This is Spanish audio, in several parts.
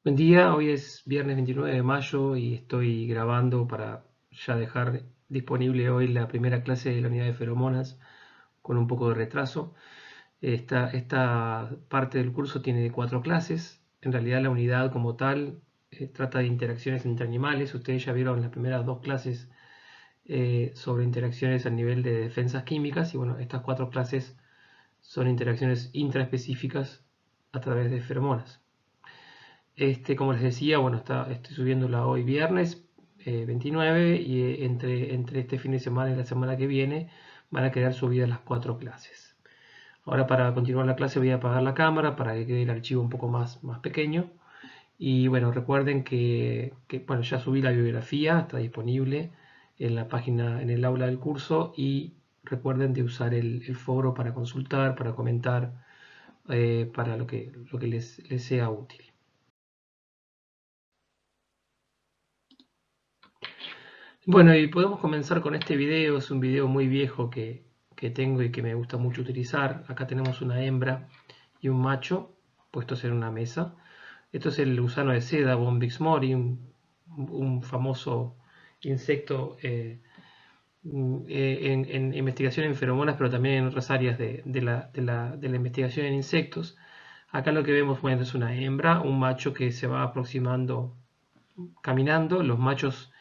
Buen día, hoy es viernes 29 de mayo y estoy grabando para ya dejar disponible hoy la primera clase de la unidad de feromonas con un poco de retraso. Esta parte del curso tiene 4 clases. En realidad la unidad como tal trata de interacciones entre animales. Ustedes ya vieron las primeras 2 clases sobre interacciones a nivel de defensas químicas y bueno, estas 4 clases son interacciones intraespecíficas a través de feromonas. Como les decía, bueno, estoy subiéndola hoy viernes 29 y entre este fin de semana y la semana que viene van a quedar subidas las 4 clases. Ahora para continuar la clase voy a apagar la cámara para que quede el archivo un poco más pequeño. Y bueno, recuerden bueno, ya subí la bibliografía, está disponible en la página, en el aula del curso y recuerden de usar el foro para consultar, para comentar, para lo que les sea útil. Bueno, y podemos comenzar con este video. Es un video muy viejo que tengo y que me gusta mucho utilizar. Acá tenemos una hembra y un macho puestos en una mesa. Esto es el gusano de seda, Bombyx mori, un famoso insecto en investigación en feromonas, pero también en otras áreas de la investigación en insectos. Acá lo que vemos, bueno, es una hembra, un macho que se va aproximando caminando. Los machos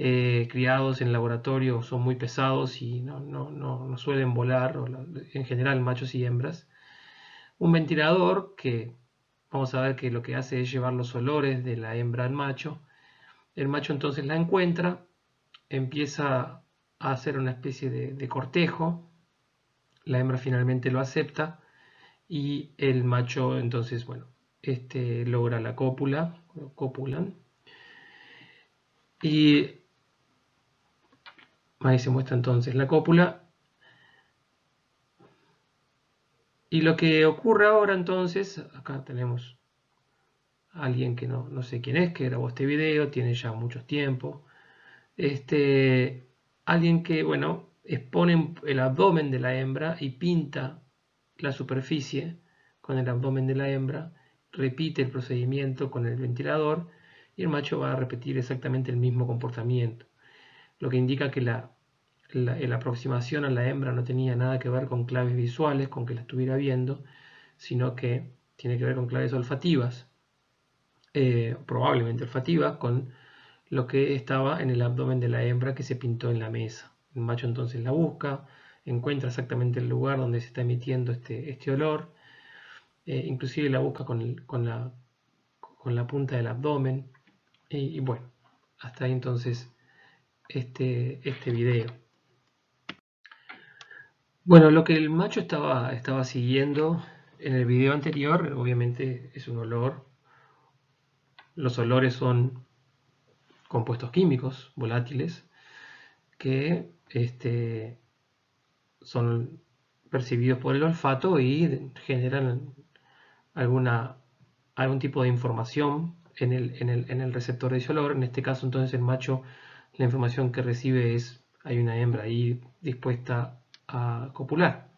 criados en laboratorio son muy pesados y no suelen volar, en general machos y hembras. Un ventilador que vamos a ver que lo que hace es llevar los olores de la hembra al macho. El macho entonces la encuentra, empieza a hacer una especie de cortejo, la hembra finalmente lo acepta y el macho entonces, bueno, logra la cópula, copulan, y ahí se muestra entonces la cópula. Y lo que ocurre ahora entonces, acá tenemos a alguien que no sé quién es, que grabó este video, tiene ya mucho tiempo. Alguien que, bueno, expone el abdomen de la hembra y pinta la superficie con el abdomen de la hembra, repite el procedimiento con el ventilador y el macho va a repetir exactamente el mismo comportamiento, lo que indica que la aproximación a la hembra no tenía nada que ver con claves visuales, con que la estuviera viendo, sino que tiene que ver con claves olfativas, probablemente olfativas, con lo que estaba en el abdomen de la hembra que se pintó en la mesa. El macho entonces la busca, encuentra exactamente el lugar donde se está emitiendo este olor, inclusive la busca con la punta del abdomen, y bueno, hasta ahí entonces este video. Bueno, lo que el macho estaba siguiendo en el video anterior, obviamente es un olor. Los olores son compuestos químicos volátiles que son percibidos por el olfato y generan algún tipo de información en el receptor de ese olor. En este caso, entonces, el macho, la información que recibe es: hay una hembra ahí dispuesta a copular.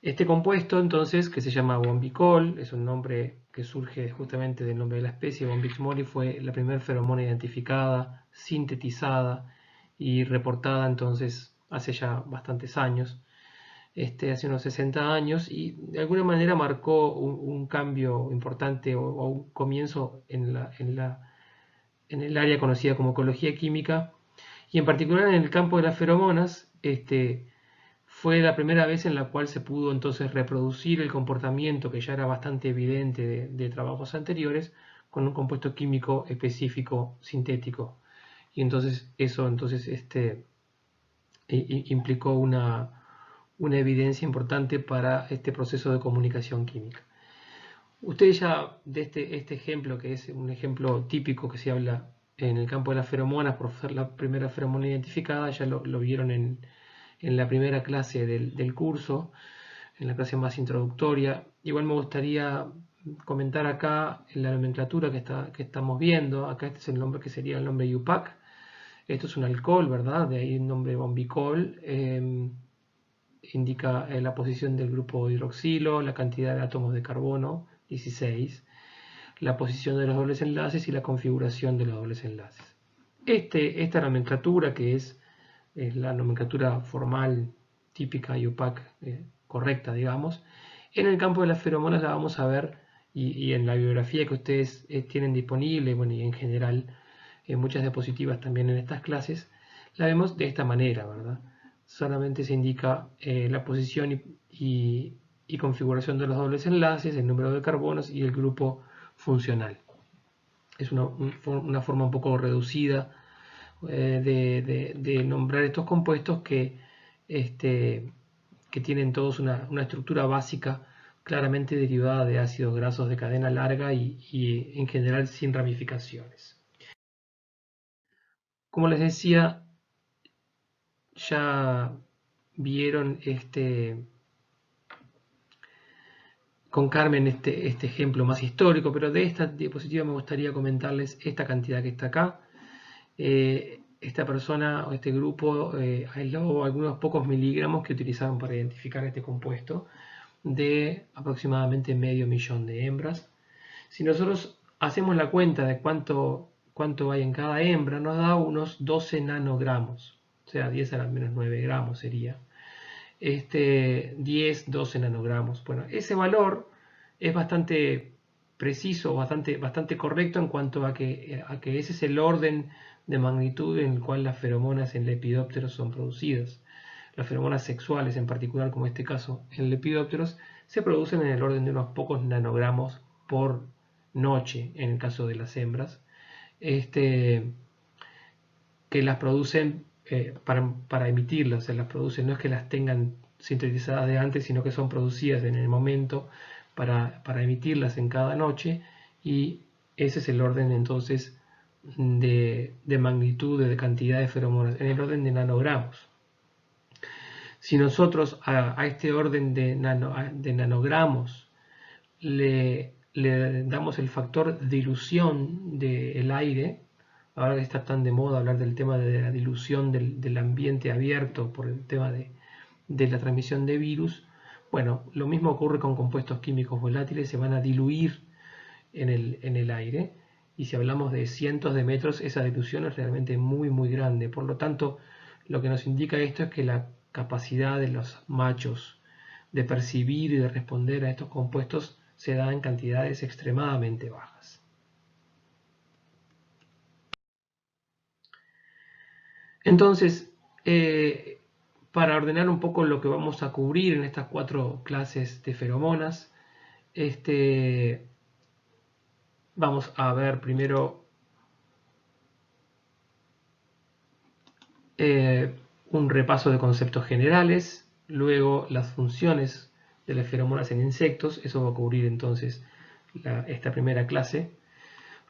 Este compuesto, entonces, que se llama bombicol, es un nombre que surge justamente del nombre de la especie. Bombyx mori fue la primera feromona identificada, sintetizada y reportada entonces hace ya bastantes años, hace unos 60 años, y de alguna manera marcó un cambio importante o un comienzo en el área conocida como ecología química, y en particular en el campo de las feromonas. Fue la primera vez en la cual se pudo entonces reproducir el comportamiento que ya era bastante evidente de trabajos anteriores con un compuesto químico específico sintético. Y entonces eso implicó una evidencia importante para este proceso de comunicación química. Ustedes ya de este ejemplo, que es un ejemplo típico que se habla en el campo de las feromonas por ser la primera feromona identificada, ya lo vieron en la primera clase del curso, en la clase más introductoria. Igual me gustaría comentar acá en la nomenclatura que estamos viendo. Acá este es el nombre que sería el nombre UPAC. Esto es un alcohol, ¿verdad? De ahí el nombre bombicol. Indica la posición del grupo hidroxilo, la cantidad de átomos de carbono, 16. la posición de los dobles enlaces y la configuración de los dobles enlaces. Esta nomenclatura, que es la nomenclatura formal, típica y UPAC correcta, digamos, en el campo de las feromonas la vamos a ver y en la bibliografía que ustedes tienen disponible, bueno, y en general en muchas diapositivas también en estas clases, la vemos de esta manera, ¿verdad? Solamente se indica la posición y configuración de los dobles enlaces, el número de carbonos y el grupo funcional. Es una forma un poco reducida de nombrar estos compuestos que tienen todos una estructura básica claramente derivada de ácidos grasos de cadena larga y en general sin ramificaciones. Como les decía, ya vieron con Carmen este ejemplo más histórico, pero de esta diapositiva me gustaría comentarles esta cantidad que está acá. Esta persona o este grupo aisló algunos pocos miligramos que utilizaron para identificar este compuesto de aproximadamente medio millón de hembras. Si nosotros hacemos la cuenta de cuánto hay en cada hembra, nos da unos 12 nanogramos, o sea, 10 a la menos 9 gramos sería. 10, 12 nanogramos. Bueno, ese valor es bastante preciso, bastante correcto en cuanto a que ese es el orden de magnitud en el cual las feromonas en lepidópteros son producidas. Las feromonas sexuales, en particular, como este caso en lepidópteros, se producen en el orden de unos pocos nanogramos por noche, en el caso de las hembras, que las producen para emitirlas, o sea, las producen, no es que las tengan sintetizadas de antes, sino que son producidas en el momento para emitirlas en cada noche, y ese es el orden entonces de magnitud, de cantidad de feromonas, en el orden de nanogramos. Si nosotros a este orden de nanogramos le damos el factor dilución del aire, ahora que está tan de moda hablar del tema de la dilución del ambiente abierto por el tema de la transmisión de virus, bueno, lo mismo ocurre con compuestos químicos volátiles, se van a diluir en el aire, y si hablamos de cientos de metros, esa dilución es realmente muy grande. Por lo tanto, lo que nos indica esto es que la capacidad de los machos de percibir y de responder a estos compuestos se da en cantidades extremadamente bajas. Entonces, para ordenar un poco lo que vamos a cubrir en estas 4 clases de feromonas, vamos a ver primero un repaso de conceptos generales, luego las funciones de las feromonas en insectos, eso va a cubrir entonces esta primera clase.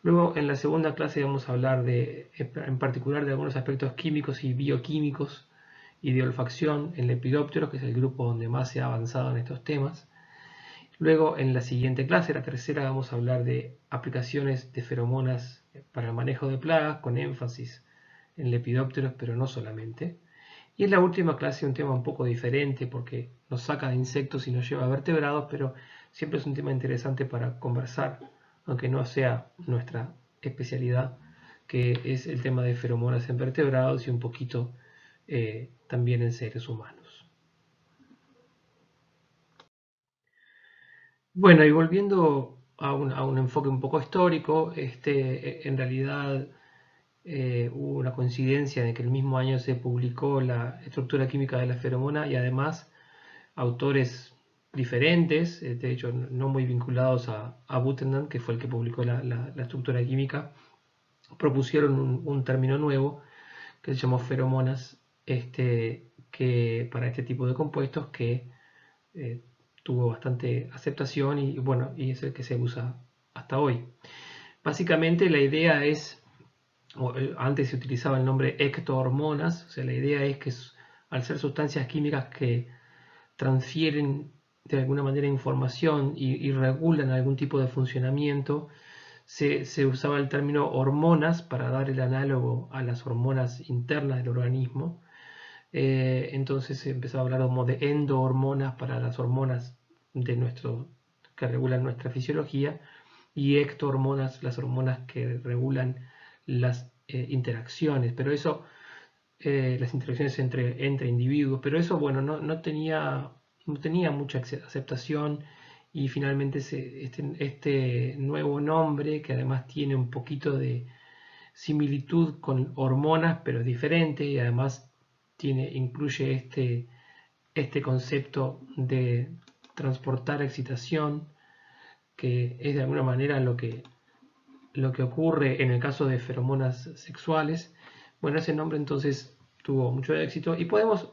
Luego en la segunda clase vamos a hablar en particular de algunos aspectos químicos y bioquímicos y de olfacción en lepidópteros, que es el grupo donde más se ha avanzado en estos temas. Luego en la siguiente clase, la tercera, vamos a hablar de aplicaciones de feromonas para el manejo de plagas, con énfasis en lepidópteros, pero no solamente. Y en la última clase un tema un poco diferente porque nos saca de insectos y nos lleva a vertebrados, pero siempre es un tema interesante para conversar, aunque no sea nuestra especialidad, que es el tema de feromonas en vertebrados y un poquito también en seres humanos. Bueno, y volviendo a un enfoque un poco histórico, en realidad hubo una coincidencia de que el mismo año se publicó la estructura química de la feromona, y además autores diferentes, de hecho no muy vinculados a Butenandt, que fue el que publicó la estructura química, propusieron un término nuevo que se llamó feromonas, que para este tipo de compuestos, que tuvo bastante aceptación y bueno, y es el que se usa hasta hoy. Básicamente la idea es, antes se utilizaba el nombre ectohormonas, o sea, la idea es que al ser sustancias químicas que transfieren de alguna manera información y regulan algún tipo de funcionamiento, se usaba el término hormonas para dar el análogo a las hormonas internas del organismo. Entonces se empezó a hablar como de endohormonas para las hormonas que regulan nuestra fisiología, y ectohormonas, las hormonas que regulan las interacciones, pero eso, las interacciones entre individuos, pero eso, bueno, no tenía mucha aceptación y finalmente este nuevo nombre, que además tiene un poquito de similitud con hormonas, pero es diferente y además incluye este concepto de transportar excitación, que es de alguna manera lo que ocurre en el caso de feromonas sexuales. Bueno, ese nombre entonces tuvo mucho éxito y podemos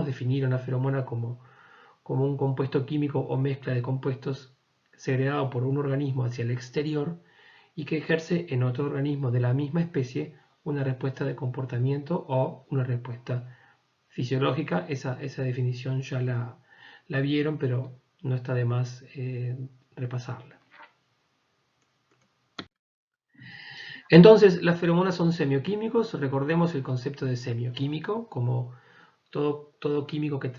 definir una feromona como un compuesto químico o mezcla de compuestos segregado por un organismo hacia el exterior y que ejerce en otro organismo de la misma especie una respuesta de comportamiento o una respuesta fisiológica. Esa definición ya la vieron, pero no está de más repasarla. Entonces, las feromonas son semioquímicos. Recordemos el concepto de semioquímico como todo químico que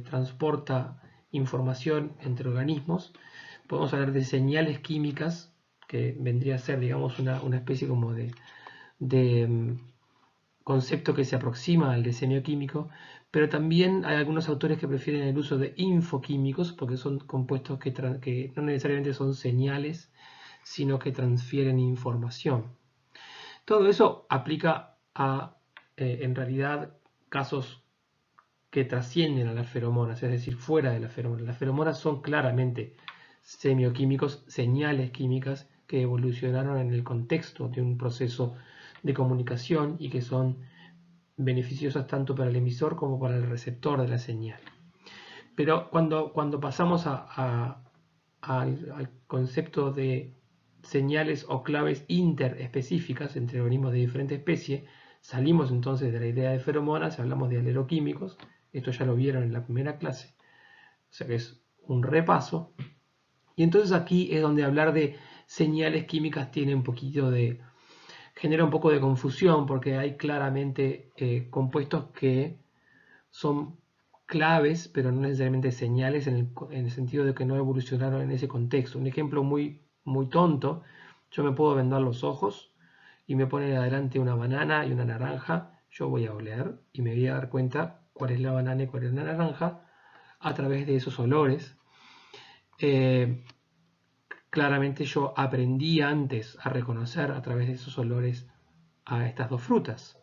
transporta información entre organismos. Podemos hablar de señales químicas, que vendría a ser, digamos, una especie como de concepto que se aproxima al de semioquímico, pero también hay algunos autores que prefieren el uso de infoquímicos, porque son compuestos que no necesariamente son señales, sino que transfieren información. Todo eso aplica a, en realidad, casos que trascienden a las feromonas, es decir, fuera de las feromonas. Las feromonas son claramente semioquímicos, señales químicas que evolucionaron en el contexto de un proceso de comunicación y que son beneficiosas tanto para el emisor como para el receptor de la señal. Pero cuando pasamos al concepto de señales o claves interespecíficas entre organismos de diferente especie, salimos entonces de la idea de feromonas, hablamos de aleroquímicos, esto ya lo vieron en la primera clase, o sea que es un repaso, y entonces aquí es donde hablar de señales químicas tiene genera un poco de confusión, porque hay claramente compuestos que son claves, pero no necesariamente señales en el sentido de que no evolucionaron en ese contexto. Un ejemplo muy tonto, yo me puedo vendar los ojos y me ponen adelante una banana y una naranja, yo voy a oler y me voy a dar cuenta cuál es la banana y cuál es la naranja a través de esos olores. Claramente yo aprendí antes a reconocer a través de esos olores a estas dos frutas.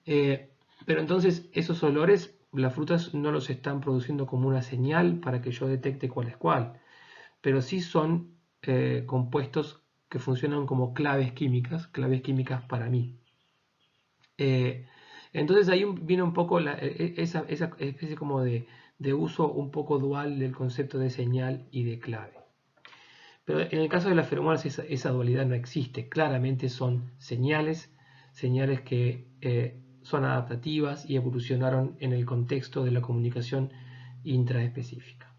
Pero entonces esos olores, las frutas no los están produciendo como una señal para que yo detecte cuál es cuál, pero sí son compuestos que funcionan como claves químicas para mí. Entonces ahí viene un poco esa especie como de uso un poco dual del concepto de señal y de clave. Pero en el caso de las feromonas esa dualidad no existe. Claramente son señales que son adaptativas y evolucionaron en el contexto de la comunicación intraespecífica.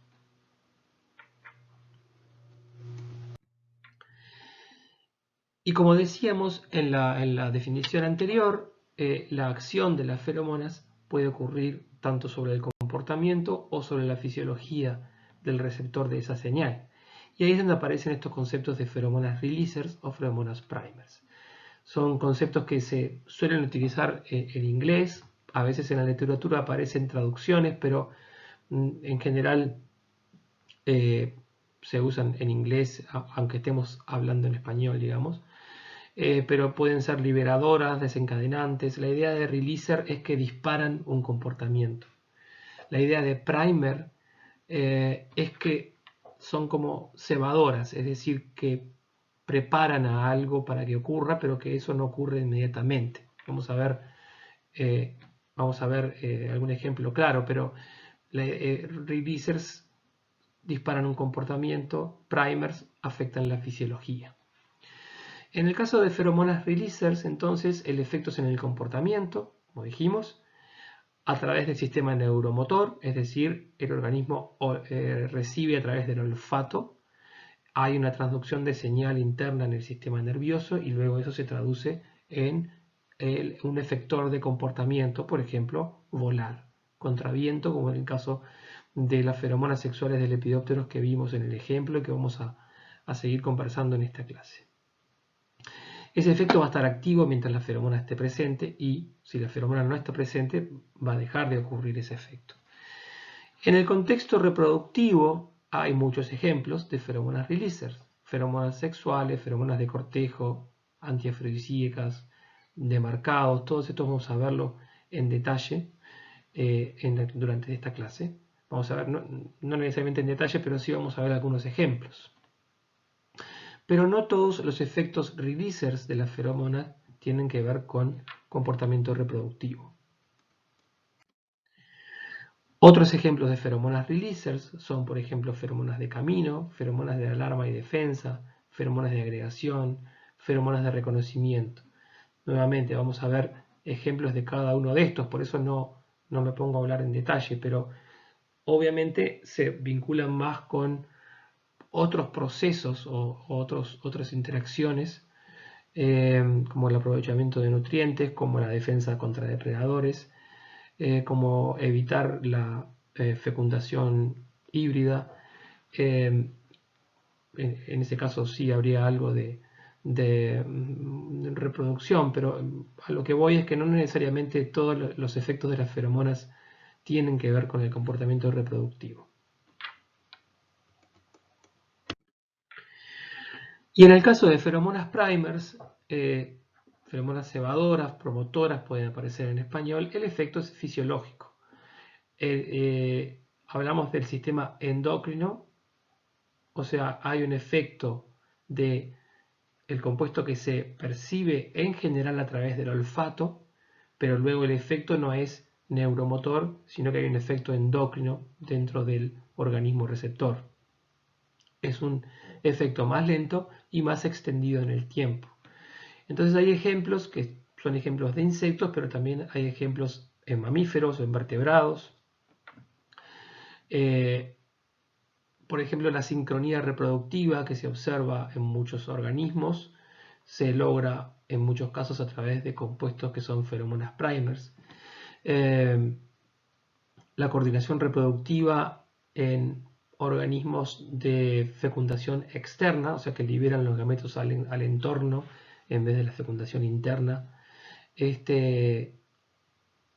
Y como decíamos en la definición anterior, la acción de las feromonas puede ocurrir tanto sobre el comportamiento o sobre la fisiología del receptor de esa señal. Y ahí es donde aparecen estos conceptos de feromonas releasers o feromonas primers. Son conceptos que se suelen utilizar en inglés, a veces en la literatura aparecen traducciones, pero en general se usan en inglés, aunque estemos hablando en español, digamos. Pero pueden ser liberadoras, desencadenantes. La idea de releaser es que disparan un comportamiento. La idea de primer es que son como cebadoras, es decir, que preparan a algo para que ocurra, pero que eso no ocurre inmediatamente. Vamos a ver algún ejemplo claro, pero releasers disparan un comportamiento, primers afectan la fisiología. En el caso de feromonas releasers, entonces, el efecto es en el comportamiento, como dijimos, a través del sistema neuromotor, es decir, el organismo recibe a través del olfato, hay una transducción de señal interna en el sistema nervioso y luego eso se traduce en un efector de comportamiento, por ejemplo, volar contra viento, como en el caso de las feromonas sexuales de lepidópteros que vimos en el ejemplo y que vamos a a seguir conversando en esta clase. Ese efecto va a estar activo mientras la feromona esté presente y si la feromona no está presente va a dejar de ocurrir ese efecto. En el contexto reproductivo hay muchos ejemplos de feromonas releasers, feromonas sexuales, feromonas de cortejo, antiafrodisíacas, de marcados, todos estos vamos a verlo en detalle durante esta clase. Vamos a ver, no necesariamente en detalle, pero sí vamos a ver algunos ejemplos. Pero no todos los efectos releasers de la feromona tienen que ver con comportamiento reproductivo. Otros ejemplos de feromonas releasers son, por ejemplo, feromonas de camino, feromonas de alarma y defensa, feromonas de agregación, feromonas de reconocimiento. Nuevamente vamos a ver ejemplos de cada uno de estos, por eso no me pongo a hablar en detalle, pero obviamente se vinculan más con otros procesos o otras interacciones, como el aprovechamiento de nutrientes, como la defensa contra depredadores, como evitar la fecundación híbrida. En ese caso sí habría algo de reproducción, pero a lo que voy es que no necesariamente todos los efectos de las feromonas tienen que ver con el comportamiento reproductivo. Y en el caso de feromonas primers, feromonas cebadoras, promotoras, pueden aparecer en español, el efecto es fisiológico. Hablamos del sistema endocrino, o sea, hay un efecto de el compuesto que se percibe en general a través del olfato, pero luego el efecto no es neuromotor, sino que hay un efecto endocrino dentro del organismo receptor. Es un efecto más lento y más extendido en el tiempo. Entonces hay ejemplos que son ejemplos de insectos, pero también hay ejemplos en mamíferos o en vertebrados. Por ejemplo, la sincronía reproductiva que se observa en muchos organismos se logra en muchos casos a través de compuestos que son feromonas primers. La coordinación reproductiva en organismos de fecundación externa, o sea que liberan los gametos al entorno en vez de la fecundación interna.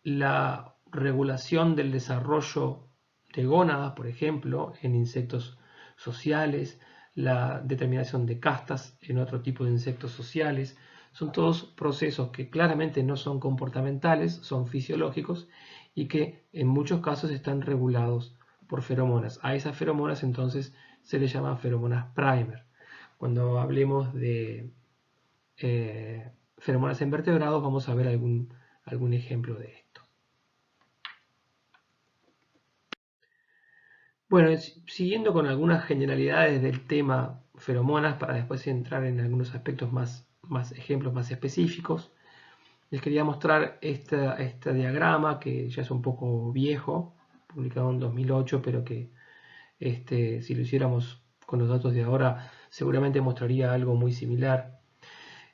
La regulación del desarrollo de gónadas, por ejemplo, en insectos sociales, la determinación de castas en otro tipo de insectos sociales, son todos procesos que claramente no son comportamentales, son fisiológicos y que en muchos casos están regulados por feromonas. A esas feromonas entonces se les llama feromonas primer. Cuando hablemos de feromonas en vertebrados vamos a ver algún ejemplo de esto. Bueno, siguiendo con algunas generalidades del tema feromonas para después entrar en algunos aspectos más ejemplos más específicos, les quería mostrar este diagrama que ya es un poco viejo, publicado en 2008, pero que si lo hiciéramos con los datos de ahora seguramente mostraría algo muy similar,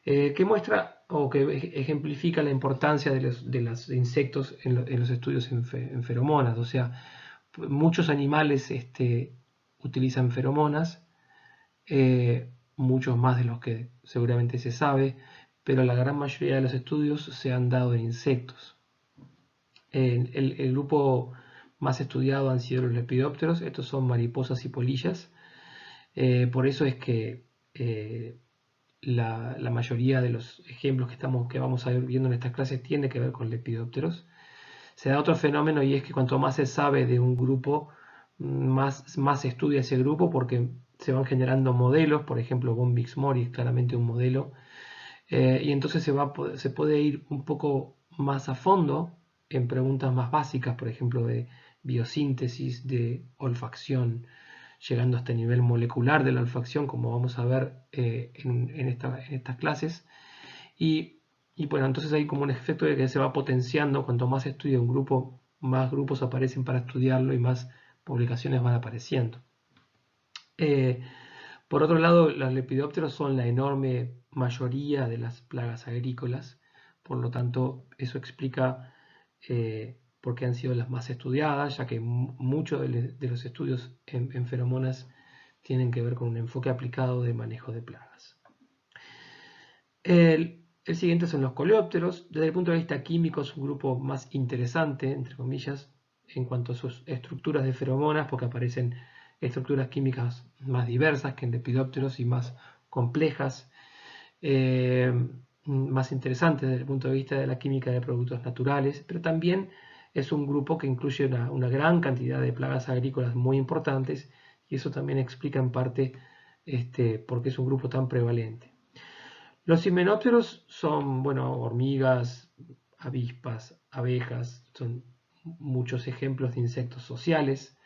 que muestra o que ejemplifica la importancia de los insectos en los estudios en feromonas. O sea, muchos animales utilizan feromonas, muchos más de los que seguramente se sabe, pero la gran mayoría de los estudios se han dado en insectos. El grupo más estudiado han sido los lepidópteros, estos son mariposas y polillas. Por eso es que la mayoría de los ejemplos que vamos a ir viendo en estas clases tiene que ver con lepidópteros. Se da otro fenómeno y es que cuanto más se sabe de un grupo, más se estudia ese grupo porque se van generando modelos. Por ejemplo, Bombix mori es claramente un modelo, y entonces se puede ir un poco más a fondo en preguntas más básicas, por ejemplo de biosíntesis, de olfacción, llegando hasta el nivel molecular de la olfacción, como vamos a ver en estas clases. Y bueno, entonces hay como un efecto de que se va potenciando. Cuanto más se estudia un grupo, más grupos aparecen para estudiarlo y más publicaciones van apareciendo. Por otro lado, los lepidópteros son la enorme mayoría de las plagas agrícolas, por lo tanto eso explica por qué han sido las más estudiadas, ya que muchos de los estudios en feromonas tienen que ver con un enfoque aplicado de manejo de plagas. El siguiente son los coleópteros. Desde el punto de vista químico es un grupo más interesante, entre comillas, en cuanto a sus estructuras de feromonas, porque aparecen estructuras químicas más diversas que en lepidópteros y más complejas, más interesantes desde el punto de vista de la química de productos naturales, pero también es un grupo que incluye una gran cantidad de plagas agrícolas muy importantes, y eso también explica en parte por qué es un grupo tan prevalente. Los himenópteros son, bueno, hormigas, avispas, abejas, son muchos ejemplos de insectos sociales,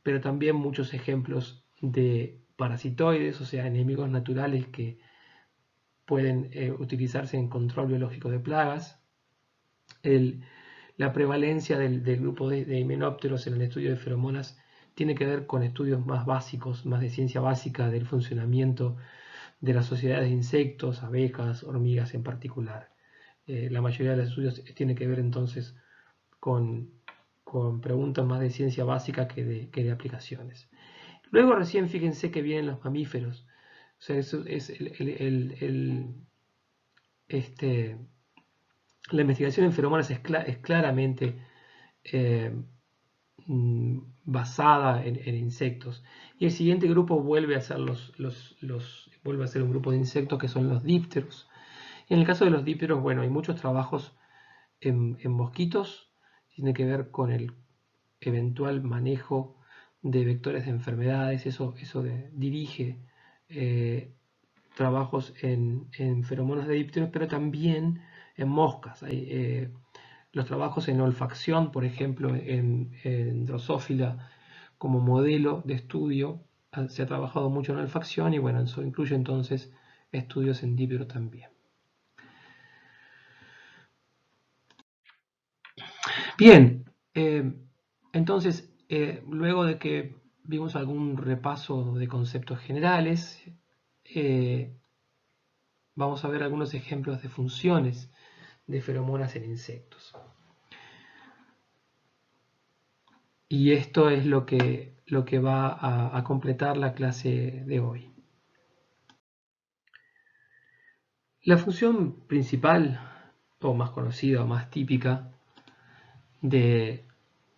pero también muchos ejemplos de parasitoides, o sea, enemigos naturales que pueden utilizarse en control biológico de plagas. La prevalencia del grupo de himenópteros en el estudio de feromonas tiene que ver con estudios más básicos, más de ciencia básica del funcionamiento de las sociedades de insectos, abejas, hormigas en particular. La mayoría de los estudios tiene que ver entonces con preguntas más de ciencia básica que de aplicaciones. Luego recién fíjense que vienen los mamíferos. O sea, eso es la investigación en feromonas es claramente eh, basada en insectos. Y el siguiente grupo vuelve a ser vuelve a ser un grupo de insectos que son los dípteros. Y en el caso de los dípteros, bueno, hay muchos trabajos en mosquitos, tiene que ver con el eventual manejo de vectores de enfermedades, eso dirige trabajos en feromonas de dípteros, pero también en moscas. Hay, los trabajos en olfacción, por ejemplo, en Drosophila como modelo de estudio, se ha trabajado mucho en olfacción y bueno, eso incluye entonces estudios en dípteros también. Bien, entonces, luego de que vimos algún repaso de conceptos generales, vamos a ver algunos ejemplos de funciones de feromonas en insectos. Y esto es lo que va a completar la clase de hoy. La función principal, o más conocida o más típica, de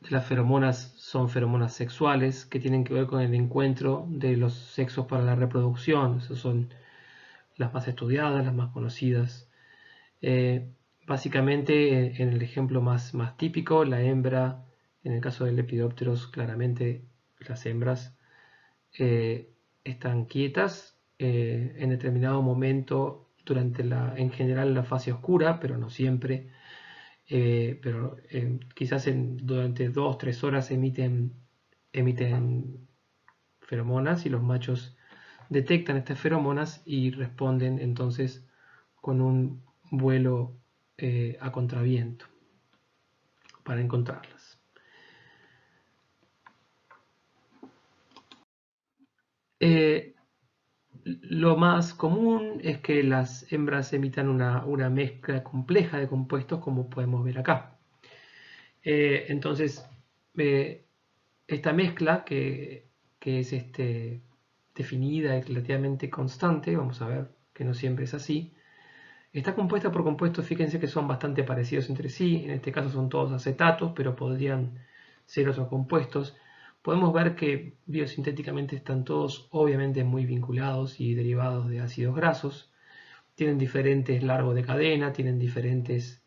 las feromonas son feromonas sexuales que tienen que ver con el encuentro de los sexos para la reproducción. Esas son las más estudiadas, las más conocidas. Básicamente, en el ejemplo más típico, la hembra, en el caso de Lepidópteros, claramente las hembras están quietas en determinado momento durante en general la fase oscura, pero no siempre. Pero quizás durante 2-3 horas emiten feromonas y los machos detectan estas feromonas y responden entonces con un vuelo a contraviento para encontrarlas. Lo más común es que las hembras emitan una mezcla compleja de compuestos, como podemos ver acá. Entonces, esta mezcla que es definida y relativamente constante, vamos a ver que no siempre es así, está compuesta por compuestos, fíjense que son bastante parecidos entre sí, en este caso son todos acetatos, pero podrían ser otros compuestos. Podemos ver que biosintéticamente están todos obviamente muy vinculados y derivados de ácidos grasos, tienen diferentes largos de cadena, tienen diferentes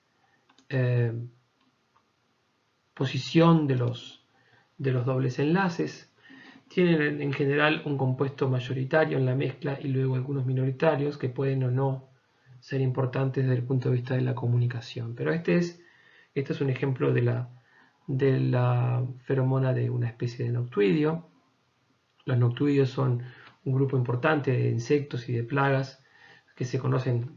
posición de los dobles enlaces, tienen en general un compuesto mayoritario en la mezcla y luego algunos minoritarios que pueden o no ser importantes desde el punto de vista de la comunicación. Pero este es un ejemplo de la feromona de una especie de noctuidio. Los noctuidios son un grupo importante de insectos y de plagas que se conocen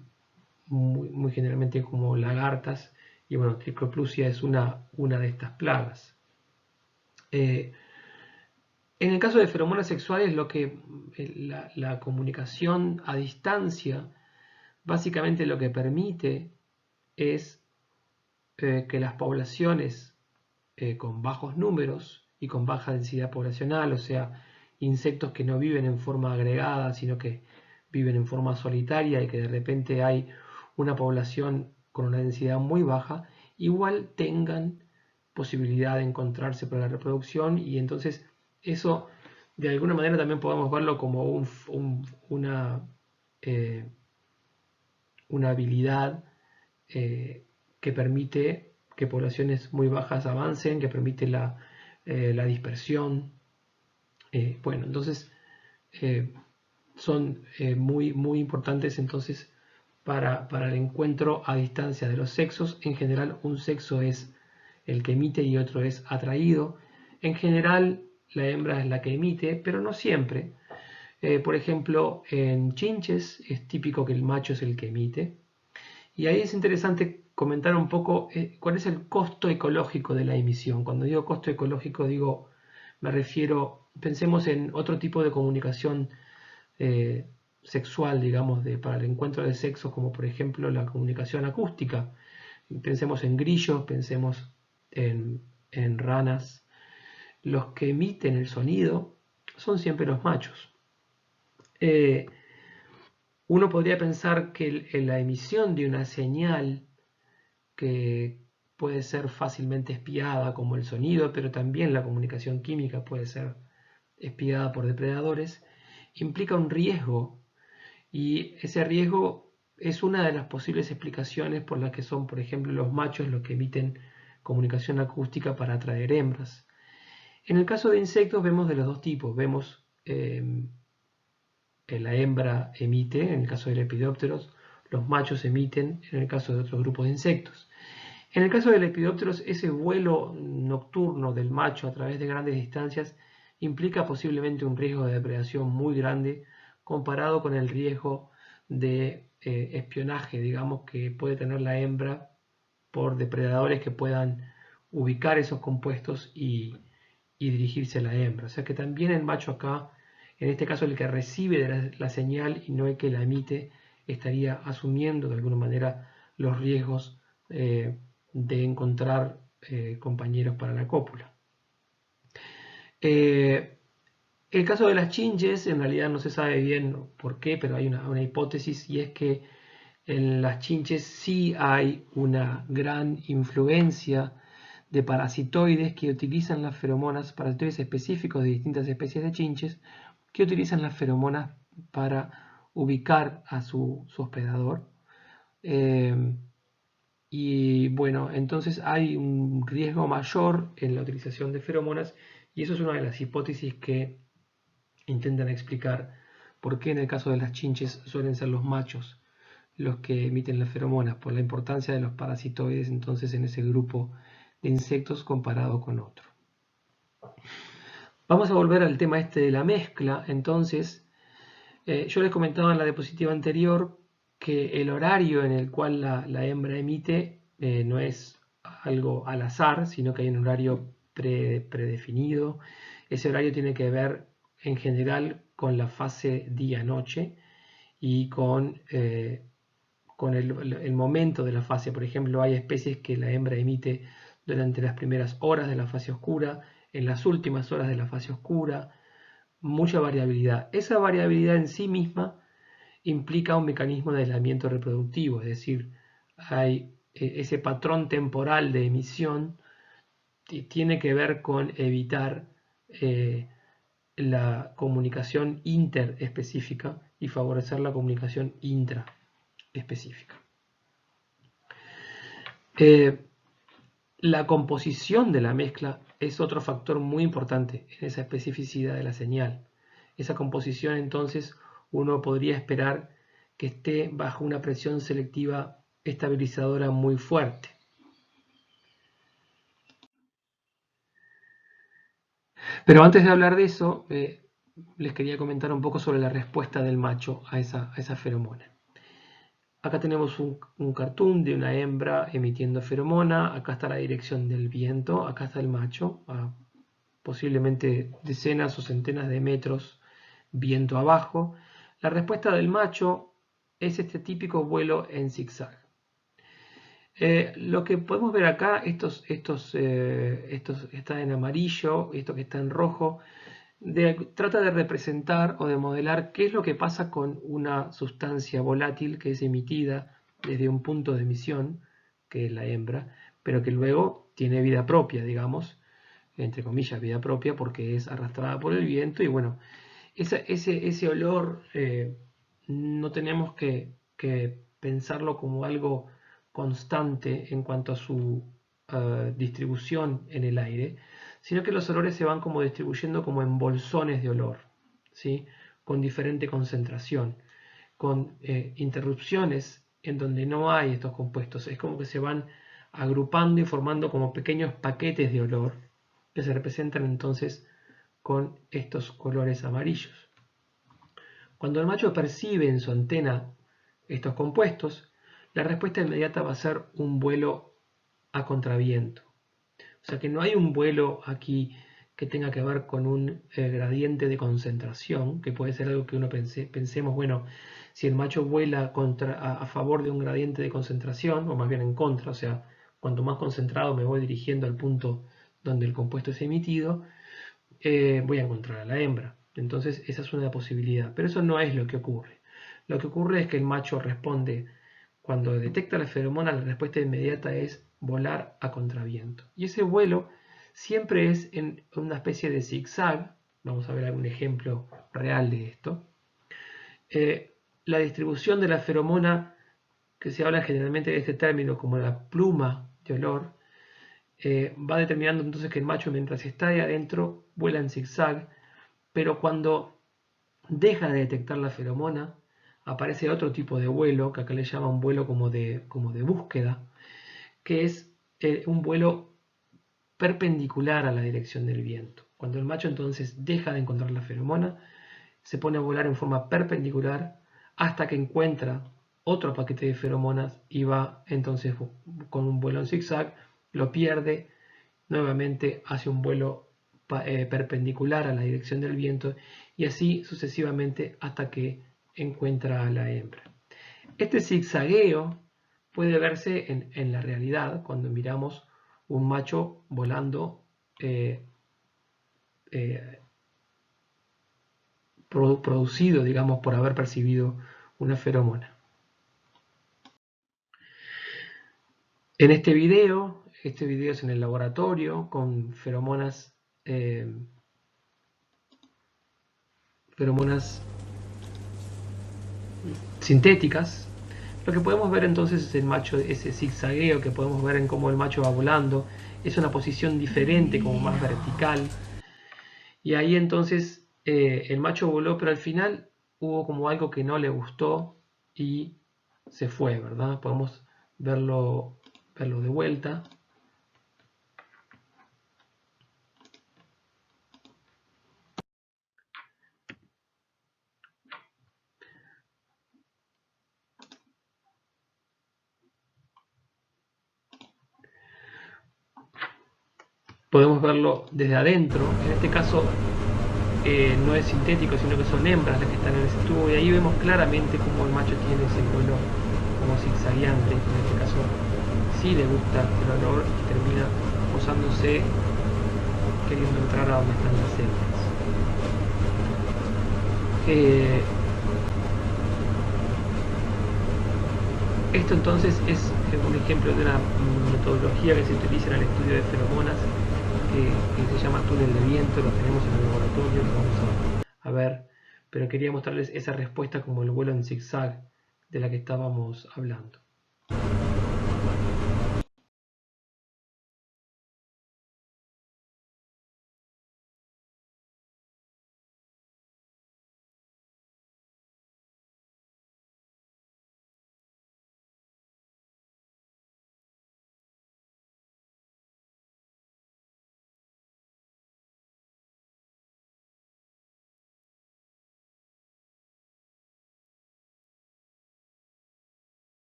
muy generalmente como lagartas, y bueno, Tricloplusia es una de estas plagas. En el caso de feromonas sexuales, la comunicación a distancia básicamente lo que permite es que las poblaciones con bajos números y con baja densidad poblacional, o sea, insectos que no viven en forma agregada, sino que viven en forma solitaria y que de repente hay una población con una densidad muy baja, igual tengan posibilidad de encontrarse para la reproducción, y entonces eso de alguna manera también podemos verlo como eh, una habilidad que permite que poblaciones muy bajas avancen, que permite la dispersión. Bueno, entonces son muy, muy importantes entonces para el encuentro a distancia de los sexos. En general, un sexo es el que emite y otro es atraído. En general, la hembra es la que emite, pero no siempre. Por ejemplo, en chinches es típico que el macho es el que emite. Y ahí es interesante comentar un poco cuál es el costo ecológico de la emisión. Cuando digo costo ecológico, me refiero, pensemos en otro tipo de comunicación eh, sexual, digamos, para el encuentro de sexos, como por ejemplo la comunicación acústica. Pensemos en grillos, pensemos en ranas. Los que emiten el sonido son siempre los machos. Uno podría pensar que la emisión de una señal que puede ser fácilmente espiada como el sonido, pero también la comunicación química puede ser espiada por depredadores, implica un riesgo, y ese riesgo es una de las posibles explicaciones por las que son, por ejemplo, los machos los que emiten comunicación acústica para atraer hembras. En el caso de insectos vemos de los dos tipos, vemos la hembra emite, en el caso de lepidópteros, los machos emiten, en el caso de otros grupos de insectos. En el caso de lepidópteros, ese vuelo nocturno del macho a través de grandes distancias implica posiblemente un riesgo de depredación muy grande comparado con el riesgo de espionaje, digamos, que puede tener la hembra por depredadores que puedan ubicar esos compuestos y dirigirse a la hembra. O sea que también el macho acá, en este caso el que recibe la señal y no el que la emite, estaría asumiendo de alguna manera los riesgos de encontrar compañeros para la cópula. El caso de las chinches, en realidad no se sabe bien por qué, pero hay una hipótesis, y es que en las chinches sí hay una gran influencia de parasitoides que utilizan las feromonas, parasitoides específicos de distintas especies de chinches, que utilizan las feromonas para ubicar a su hospedador. Y bueno, entonces hay un riesgo mayor en la utilización de feromonas, y eso es una de las hipótesis que intentan explicar por qué en el caso de las chinches suelen ser los machos los que emiten las feromonas, por la importancia de los parasitoides entonces en ese grupo de insectos comparado con otro. Vamos a volver al tema este de la mezcla. Entonces, yo les comentaba en la diapositiva anterior que el horario en el cual la hembra emite no es algo al azar, sino que hay un horario predefinido. Ese horario tiene que ver en general con la fase día-noche y con el momento de la fase. Por ejemplo, hay especies que la hembra emite durante las primeras horas de la fase oscura, en las últimas horas de la fase oscura, mucha variabilidad. Esa variabilidad en sí misma implica un mecanismo de aislamiento reproductivo, es decir, hay ese patrón temporal de emisión tiene que ver con evitar la comunicación interespecífica y favorecer la comunicación intraespecífica. La composición de la mezcla es otro factor muy importante en esa especificidad de la señal. Esa composición, entonces, uno podría esperar que esté bajo una presión selectiva estabilizadora muy fuerte. Pero antes de hablar de eso, les quería comentar un poco sobre la respuesta del macho a esa feromona. Acá tenemos un cartoon de una hembra emitiendo feromona. Acá está la dirección del viento. Acá está el macho, a posiblemente decenas o centenas de metros viento abajo. La respuesta del macho es este típico vuelo en zigzag. Lo que podemos ver acá, estos está en amarillo, esto que está en rojo, trata de representar o de modelar qué es lo que pasa con una sustancia volátil que es emitida desde un punto de emisión, que es la hembra, pero que luego tiene vida propia, digamos, entre comillas, vida propia, porque es arrastrada por el viento. Y bueno, ese olor no tenemos que pensarlo como algo constante en cuanto a su distribución en el aire, sino que los olores se van como distribuyendo como en bolsones de olor, ¿sí? Con diferente concentración, con interrupciones en donde no hay estos compuestos. Es como que se van agrupando y formando como pequeños paquetes de olor que se representan entonces con estos colores amarillos. Cuando el macho percibe en su antena estos compuestos, la respuesta inmediata va a ser un vuelo a contraviento. O sea que no hay un vuelo aquí que tenga que ver con un gradiente de concentración, que puede ser algo que uno pensemos, bueno, si el macho vuela a favor de un gradiente de concentración, o más bien en contra, o sea, cuanto más concentrado me voy dirigiendo al punto donde el compuesto es emitido, voy a encontrar a la hembra. Entonces esa es una posibilidad, pero eso no es lo que ocurre. Lo que ocurre es que el macho responde, cuando detecta la feromona, la respuesta inmediata es volar a contraviento. Y ese vuelo siempre es en una especie de zigzag. Vamos a ver algún ejemplo real de esto. La distribución de la feromona, que se habla generalmente de este término como la pluma de olor, va determinando entonces que el macho, mientras está ahí adentro, vuela en zigzag, pero cuando deja de detectar la feromona, aparece otro tipo de vuelo, que acá le llama un vuelo como de búsqueda, que es un vuelo perpendicular a la dirección del viento. Cuando el macho entonces deja de encontrar la feromona, se pone a volar en forma perpendicular hasta que encuentra otro paquete de feromonas y va entonces con un vuelo en zigzag, lo pierde, nuevamente hace un vuelo perpendicular a la dirección del viento y así sucesivamente hasta que encuentra a la hembra. Este zigzagueo puede verse en la realidad cuando miramos un macho volando producido, digamos, por haber percibido una feromona. En este video es en el laboratorio con feromonas sintéticas. Lo que podemos ver entonces es el macho, ese zigzagueo que podemos ver en cómo el macho va volando. Es una posición diferente, como más vertical. Y ahí entonces el macho voló, pero al final hubo como algo que no le gustó y se fue, ¿verdad? Podemos verlo de vuelta. Podemos verlo desde adentro. En este caso no es sintético, sino que son hembras las que están en ese tubo. Y ahí vemos claramente cómo el macho tiene ese vuelo como zigzagueante. En este caso sí le gusta el olor y termina posándose queriendo entrar a donde están las hembras. Esto entonces es un ejemplo de una metodología que se utiliza en el estudio de feromonas que se llama túnel de viento. Lo tenemos en el laboratorio, lo vamos a ver, pero quería mostrarles esa respuesta como el vuelo en zigzag de la que estábamos hablando.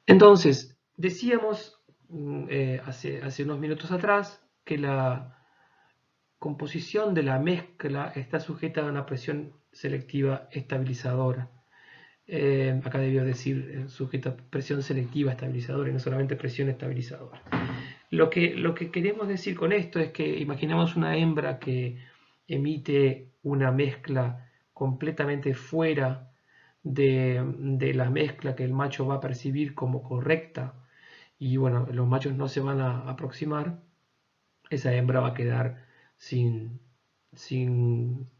Entonces, decíamos hace unos minutos atrás que la composición de la mezcla está sujeta a una presión selectiva estabilizadora. Acá debió decir sujeta a presión selectiva estabilizadora y no solamente presión estabilizadora. Lo que queremos decir con esto es que imaginemos una hembra que emite una mezcla completamente fuera de la mezcla que el macho va a percibir como correcta, y bueno, los machos no se van a aproximar. Esa hembra va a quedar sin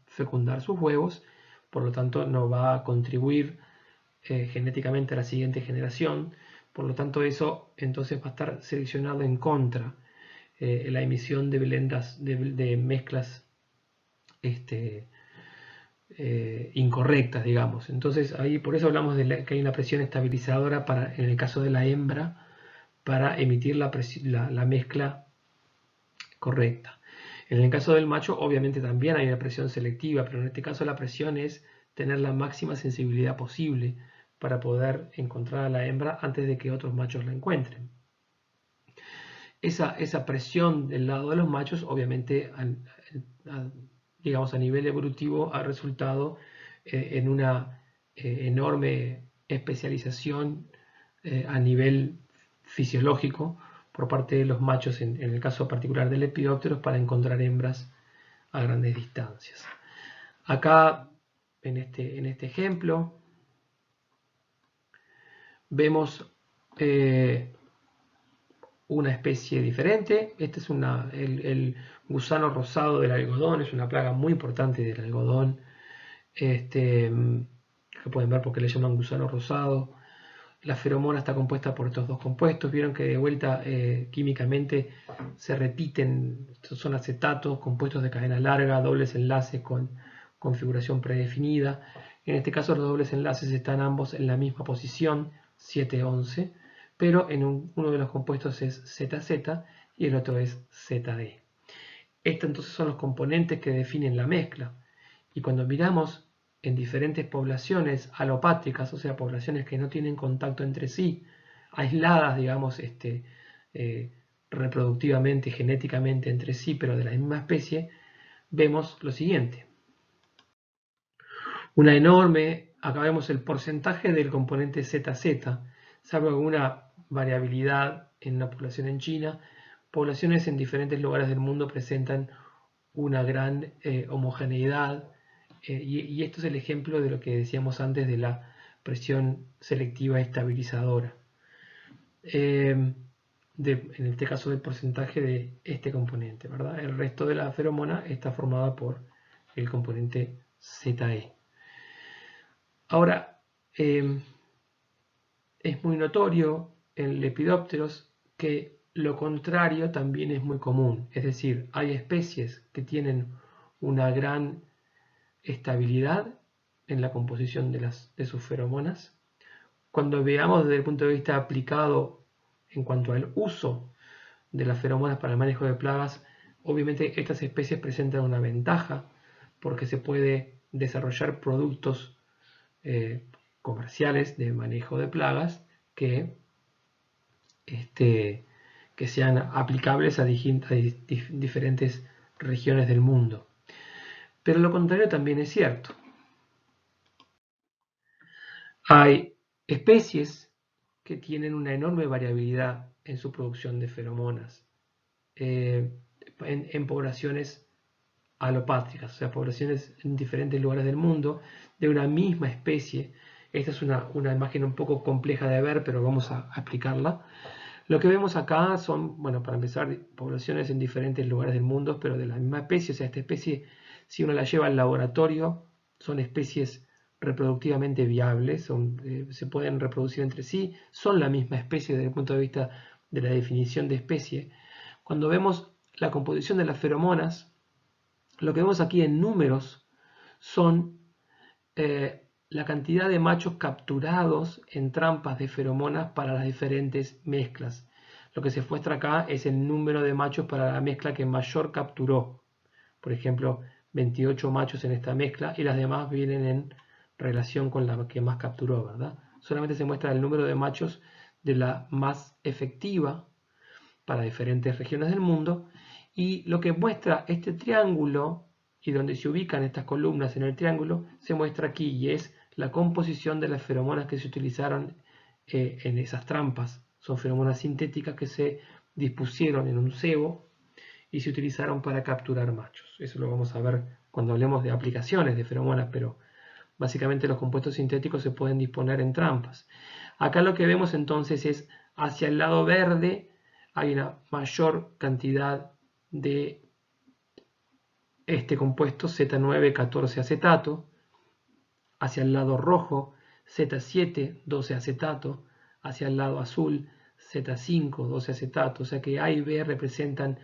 fecundar sus huevos, por lo tanto no va a contribuir genéticamente a la siguiente generación. Por lo tanto, eso entonces va a estar seleccionado en contra la emisión de mezclas incorrectas, digamos. Entonces, ahí por eso hablamos de que hay una presión estabilizadora en el caso de la hembra, para emitir la mezcla correcta. En el caso del macho, obviamente también hay una presión selectiva, pero en este caso la presión es tener la máxima sensibilidad posible para poder encontrar a la hembra antes de que otros machos la encuentren. Esa presión del lado de los machos, obviamente, digamos a nivel evolutivo, ha resultado en una enorme especialización a nivel fisiológico por parte de los machos, en el caso particular del Lepidopteros, para encontrar hembras a grandes distancias. Acá, en este ejemplo, vemos una especie diferente. Este es el gusano rosado del algodón, es una plaga muy importante del algodón, que pueden ver porque le llaman gusano rosado. La feromona está compuesta por estos dos compuestos. Vieron que de vuelta químicamente se repiten, son acetatos, compuestos de cadena larga, dobles enlaces con configuración predefinida. En este caso los dobles enlaces están ambos en la misma posición, 7-11, pero uno de los compuestos es ZZ y el otro es ZD. Estos entonces son los componentes que definen la mezcla. Y cuando miramos en diferentes poblaciones alopátricas, o sea, poblaciones que no tienen contacto entre sí, aisladas, digamos, reproductivamente, genéticamente entre sí, pero de la misma especie, vemos lo siguiente. Una enorme, acá vemos el porcentaje del componente ZZ, salvo alguna variabilidad en una población en China. Poblaciones en diferentes lugares del mundo presentan una gran homogeneidad, y esto es el ejemplo de lo que decíamos antes de la presión selectiva estabilizadora, en este caso del porcentaje de este componente, ¿verdad? El resto de la feromona está formada por el componente ZE. Ahora, es muy notorio en Lepidópteros que lo contrario también es muy común, es decir, hay especies que tienen una gran estabilidad en la composición de sus feromonas. Cuando veamos desde el punto de vista aplicado en cuanto al uso de las feromonas para el manejo de plagas, obviamente estas especies presentan una ventaja porque se puede desarrollar productos comerciales de manejo de plagas que sean aplicables a diferentes regiones del mundo. Pero lo contrario también es cierto. Hay especies que tienen una enorme variabilidad en su producción de feromonas en poblaciones alopátricas, o sea, poblaciones en diferentes lugares del mundo de una misma especie. Esta es una imagen un poco compleja de ver, pero vamos a explicarla. Lo que vemos acá son, bueno, para empezar, poblaciones en diferentes lugares del mundo, pero de la misma especie. O sea, esta especie, si uno la lleva al laboratorio, son especies reproductivamente viables, se pueden reproducir entre sí, son la misma especie desde el punto de vista de la definición de especie. Cuando vemos la composición de las feromonas, lo que vemos aquí en números son la cantidad de machos capturados en trampas de feromonas para las diferentes mezclas. Lo que se muestra acá es el número de machos para la mezcla que mayor capturó. Por ejemplo, 28 machos en esta mezcla, y las demás vienen en relación con la que más capturó, ¿verdad? Solamente se muestra el número de machos de la más efectiva para diferentes regiones del mundo, y lo que muestra este triángulo y donde se ubican estas columnas en el triángulo se muestra aquí, y es la composición de las feromonas que se utilizaron en esas trampas. Son feromonas sintéticas que se dispusieron en un cebo y se utilizaron para capturar machos. Eso lo vamos a ver cuando hablemos de aplicaciones de feromonas, pero básicamente los compuestos sintéticos se pueden disponer en trampas. Acá lo que vemos entonces es hacia el lado verde hay una mayor cantidad de este compuesto Z9,14 acetato, hacia el lado rojo Z7, 12 acetato, hacia el lado azul Z5, 12 acetato, o sea que A y B representan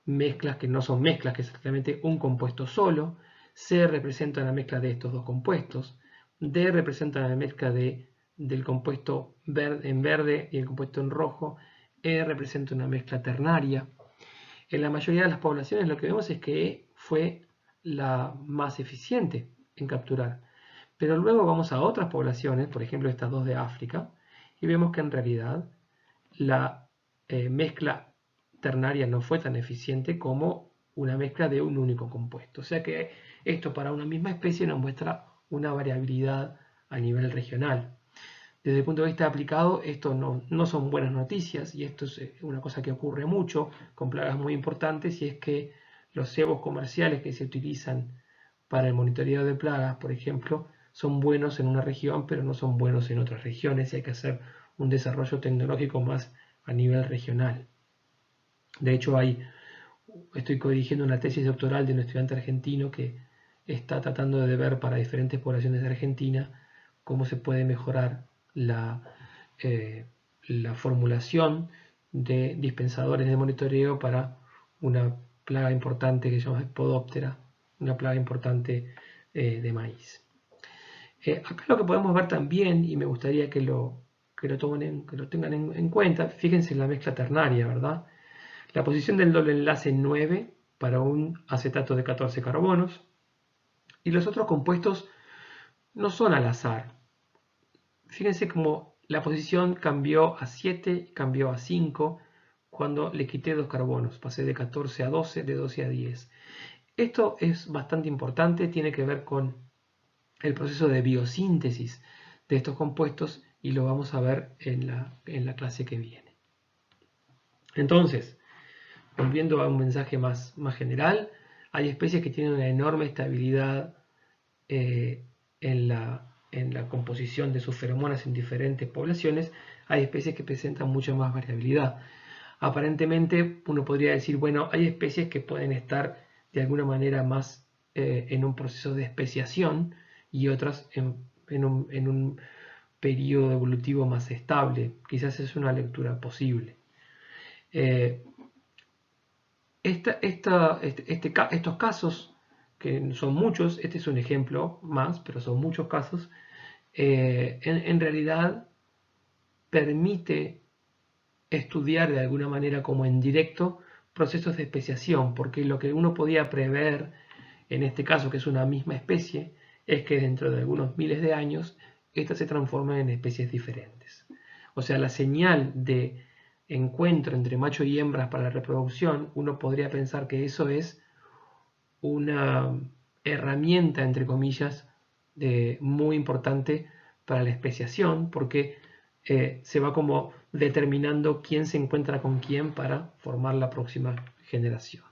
mezclas que no son mezclas, que es exactamente un compuesto solo. C representa la mezcla de estos dos compuestos. D representa la mezcla del compuesto en verde y el compuesto en rojo. E representa una mezcla ternaria. En la mayoría de las poblaciones lo que vemos es que E fue la más eficiente en capturar. Pero luego vamos a otras poblaciones, por ejemplo estas dos de África, y vemos que en realidad la mezcla ternaria no fue tan eficiente como una mezcla de un único compuesto. O sea que esto para una misma especie nos muestra una variabilidad a nivel regional. Desde el punto de vista aplicado, esto no son buenas noticias, y esto es una cosa que ocurre mucho con plagas muy importantes, y es que los cebos comerciales que se utilizan para el monitoreo de plagas, por ejemplo, son buenos en una región, pero no son buenos en otras regiones, y hay que hacer un desarrollo tecnológico más a nivel regional. De hecho, estoy corrigiendo una tesis doctoral de un estudiante argentino que está tratando de ver para diferentes poblaciones de Argentina cómo se puede mejorar la formulación de dispensadores de monitoreo para una plaga importante que se llama Spodoptera, una plaga importante de maíz. Acá lo que podemos ver también, y me gustaría que lo tengan en cuenta, fíjense en la mezcla ternaria, ¿verdad? La posición del doble enlace 9 para un acetato de 14 carbonos, y los otros compuestos no son al azar. Fíjense cómo la posición cambió a 7 y cambió a 5 cuando le quité 2 carbonos. Pasé de 14 a 12, de 12 a 10. Esto es bastante importante, tiene que ver con el proceso de biosíntesis de estos compuestos, y lo vamos a ver en la clase que viene. Entonces, volviendo a un mensaje más general, hay especies que tienen una enorme estabilidad en la composición de sus feromonas en diferentes poblaciones. Hay especies que presentan mucha más variabilidad. Aparentemente uno podría decir, bueno, hay especies que pueden estar de alguna manera más en un proceso de especiación, y otras en un periodo evolutivo más estable. Quizás es una lectura posible. Estos casos, que son muchos, este es un ejemplo más, pero son muchos casos, en realidad permite estudiar de alguna manera como en directo procesos de especiación, porque lo que uno podía prever en este caso, que es una misma especie, es que dentro de algunos miles de años estas se transformen en especies diferentes. O sea, la señal de encuentro entre macho y hembras para la reproducción, uno podría pensar que eso es una herramienta, entre comillas, muy importante para la especiación, porque se va como determinando quién se encuentra con quién para formar la próxima generación.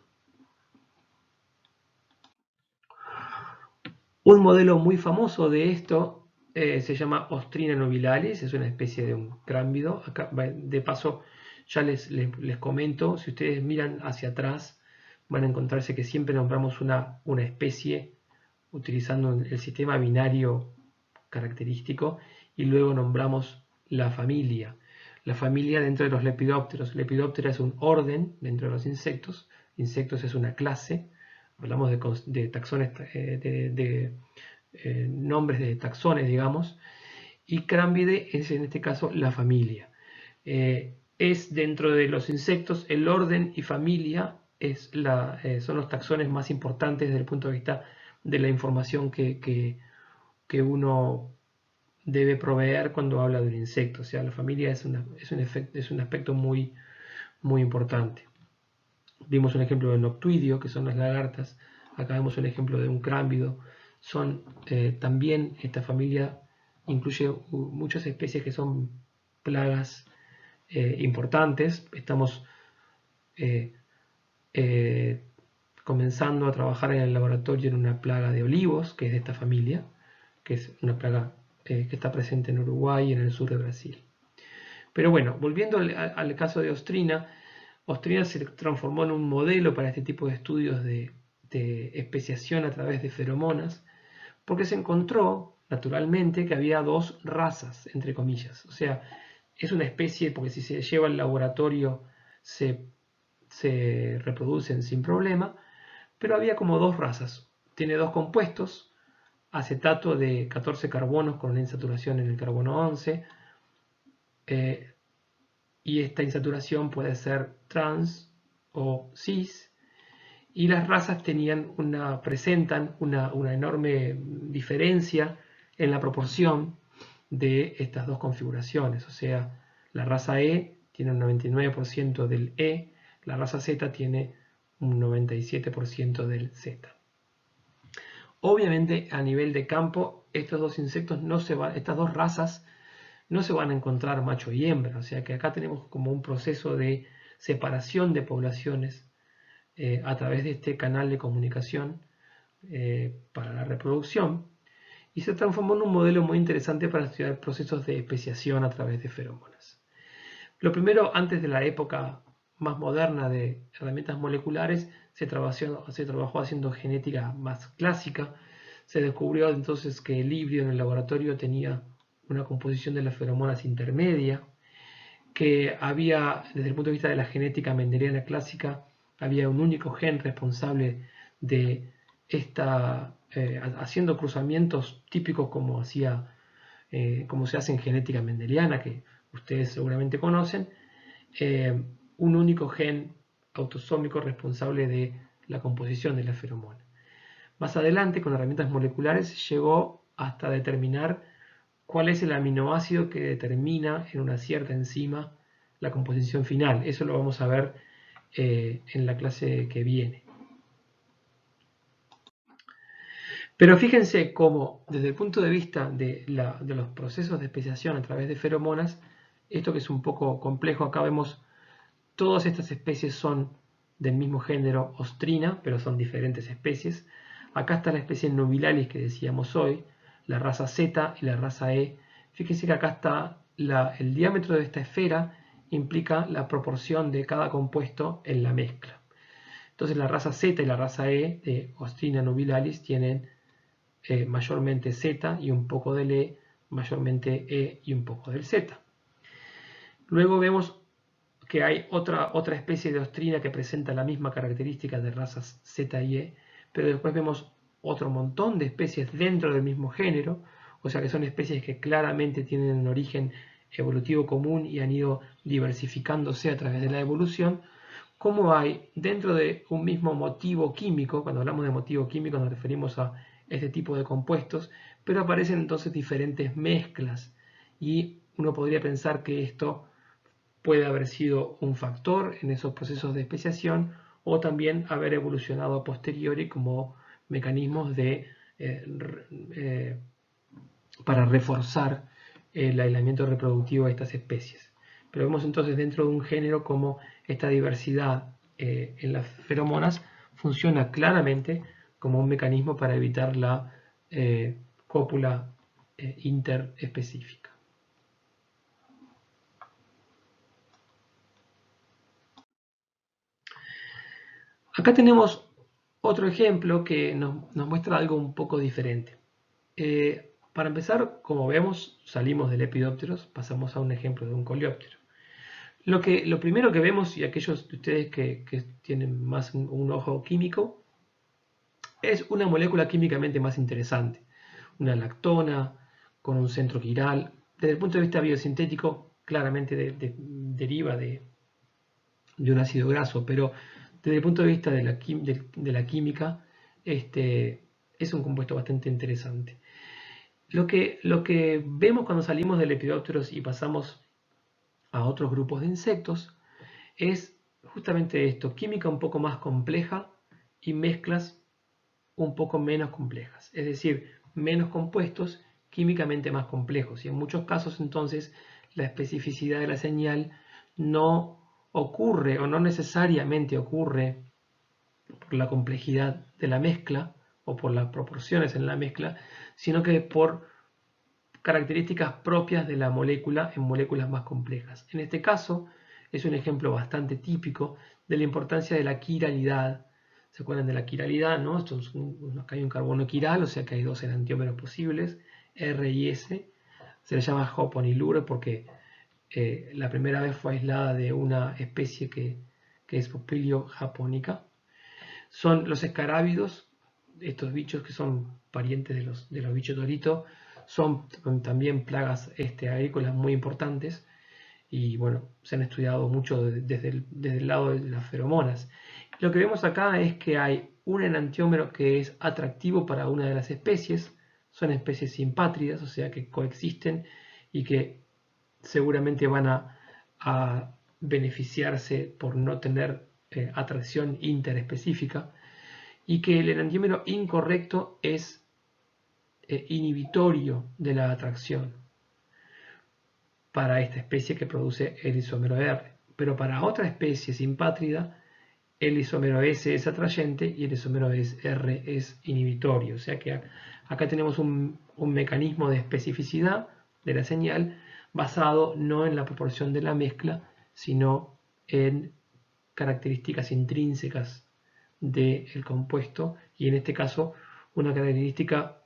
Un modelo muy famoso de esto se llama Ostrina nobilaris, es una especie de un cránvido. Acá, de paso, ya les comento, si ustedes miran hacia atrás, van a encontrarse que siempre nombramos una especie utilizando el sistema binario característico, y luego nombramos la familia. La familia dentro de los lepidópteros. Lepidóptera es un orden dentro de los insectos. Insectos es una clase. Hablamos de taxones, nombres de taxones, digamos. Y Cránvide es en este caso la familia. Es dentro de los insectos el orden y familia son los taxones más importantes desde el punto de vista de la información que uno debe proveer cuando habla de un insecto. O sea, la familia es un aspecto muy, muy importante. Vimos un ejemplo de noctuidio, que son las lagartas. Acá vemos un ejemplo de un cránvido. También esta familia incluye muchas especies que son plagas importantes. Estamos comenzando a trabajar en el laboratorio en una plaga de olivos, que es de esta familia, que es una plaga que está presente en Uruguay y en el sur de Brasil. Pero bueno, volviendo al caso de Ostrina, Ostrina se transformó en un modelo para este tipo de estudios de especiación a través de feromonas, porque se encontró naturalmente que había dos razas, entre comillas. O sea, es una especie, porque si se lleva al laboratorio se reproducen sin problema, pero había como dos razas. Tiene dos compuestos, acetato de 14 carbonos con una insaturación en el carbono 11, y esta insaturación puede ser trans o cis, y las razas presentan una enorme diferencia en la proporción de estas dos configuraciones. O sea, la raza E tiene un 99% del E, la raza Z tiene un 97% del Z. Obviamente, a nivel de campo, estos dos insectos estas dos razas no se van a encontrar macho y hembra. O sea que acá tenemos como un proceso de separación de poblaciones a través de este canal de comunicación para la reproducción, y se transformó en un modelo muy interesante para estudiar procesos de especiación a través de feromonas. Lo primero, antes de la época más moderna de herramientas moleculares, se trabajó haciendo genética más clásica. Se descubrió entonces que el híbrido en el laboratorio tenía una composición de las feromonas intermedia, que había, desde el punto de vista de la genética mendeliana clásica, había un único gen responsable de haciendo cruzamientos típicos como se hace en genética mendeliana, que ustedes seguramente conocen, un único gen autosómico responsable de la composición de la feromona. Más adelante, con herramientas moleculares, llegó hasta determinar cuál es el aminoácido que determina en una cierta enzima la composición final. Eso lo vamos a ver en la clase que viene. Pero fíjense cómo, desde el punto de vista de los procesos de especiación a través de feromonas, esto que es un poco complejo, acá vemos todas estas especies son del mismo género Ostrina, pero son diferentes especies. Acá está la especie Nubilalis que decíamos hoy, la raza Z y la raza E. Fíjense que acá está el diámetro de esta esfera implica la proporción de cada compuesto en la mezcla. Entonces la raza Z y la raza E de Ostrina nubilalis tienen mayormente Z y un poco del E, mayormente E y un poco del Z. Luego vemos que hay otra especie de ostrina que presenta la misma característica de razas Z y E, pero después vemos otro montón de especies dentro del mismo género, o sea que son especies que claramente tienen un origen evolutivo común y han ido diversificándose a través de la evolución, como hay dentro de un mismo motivo químico. Cuando hablamos de motivo químico nos referimos a este tipo de compuestos, pero aparecen entonces diferentes mezclas, y uno podría pensar que esto puede haber sido un factor en esos procesos de especiación, o también haber evolucionado a posteriori como mecanismos para reforzar el aislamiento reproductivo de estas especies. Pero vemos entonces dentro de un género como esta diversidad en las feromonas funciona claramente como un mecanismo para evitar la cópula interespecífica. Acá tenemos otro ejemplo que nos muestra algo un poco diferente. Para empezar, como vemos, salimos del Lepidopteros, pasamos a un ejemplo de un Coleóptero. Lo primero que vemos, y aquellos de ustedes que tienen más un ojo químico, es una molécula químicamente más interesante. Una lactona con un centro quiral. Desde el punto de vista biosintético, claramente deriva de un ácido graso, pero desde el punto de vista de la química, es un compuesto bastante interesante. Lo que vemos cuando salimos de Lepidópteros y pasamos a otros grupos de insectos es justamente esto: química un poco más compleja y mezclas un poco menos complejas, es decir, menos compuestos químicamente más complejos, y en muchos casos entonces la especificidad de la señal no ocurre o no necesariamente ocurre por la complejidad de la mezcla o por las proporciones en la mezcla, sino que por características propias de la molécula en moléculas más complejas. En este caso es un ejemplo bastante típico de la importancia de la quiralidad. ¿Se acuerdan de la quiralidad? ¿No? Acá hay un carbono quiral, o sea que hay dos enantiómeros posibles, R y S. Se le llama hoponilure porque la primera vez fue aislada de una especie que es Popilio japonica. Son los escarábidos, estos bichos que son parientes de los bichos torito, son también plagas agrícolas muy importantes y bueno, se han estudiado mucho desde el lado de las feromonas. Lo que vemos acá es que hay un enantiómero que es atractivo para una de las especies, son especies simpátridas, o sea que coexisten y que seguramente van a beneficiarse por no tener atracción interespecífica, y que el enantiómero incorrecto es inhibitorio de la atracción para esta especie que produce el isómero R. Pero para otra especie simpátrida, el isómero S es atrayente y el isómero R es inhibitorio. O sea que acá tenemos un mecanismo de especificidad de la señal basado no en la proporción de la mezcla, sino en características intrínsecas del compuesto, y en este caso una característica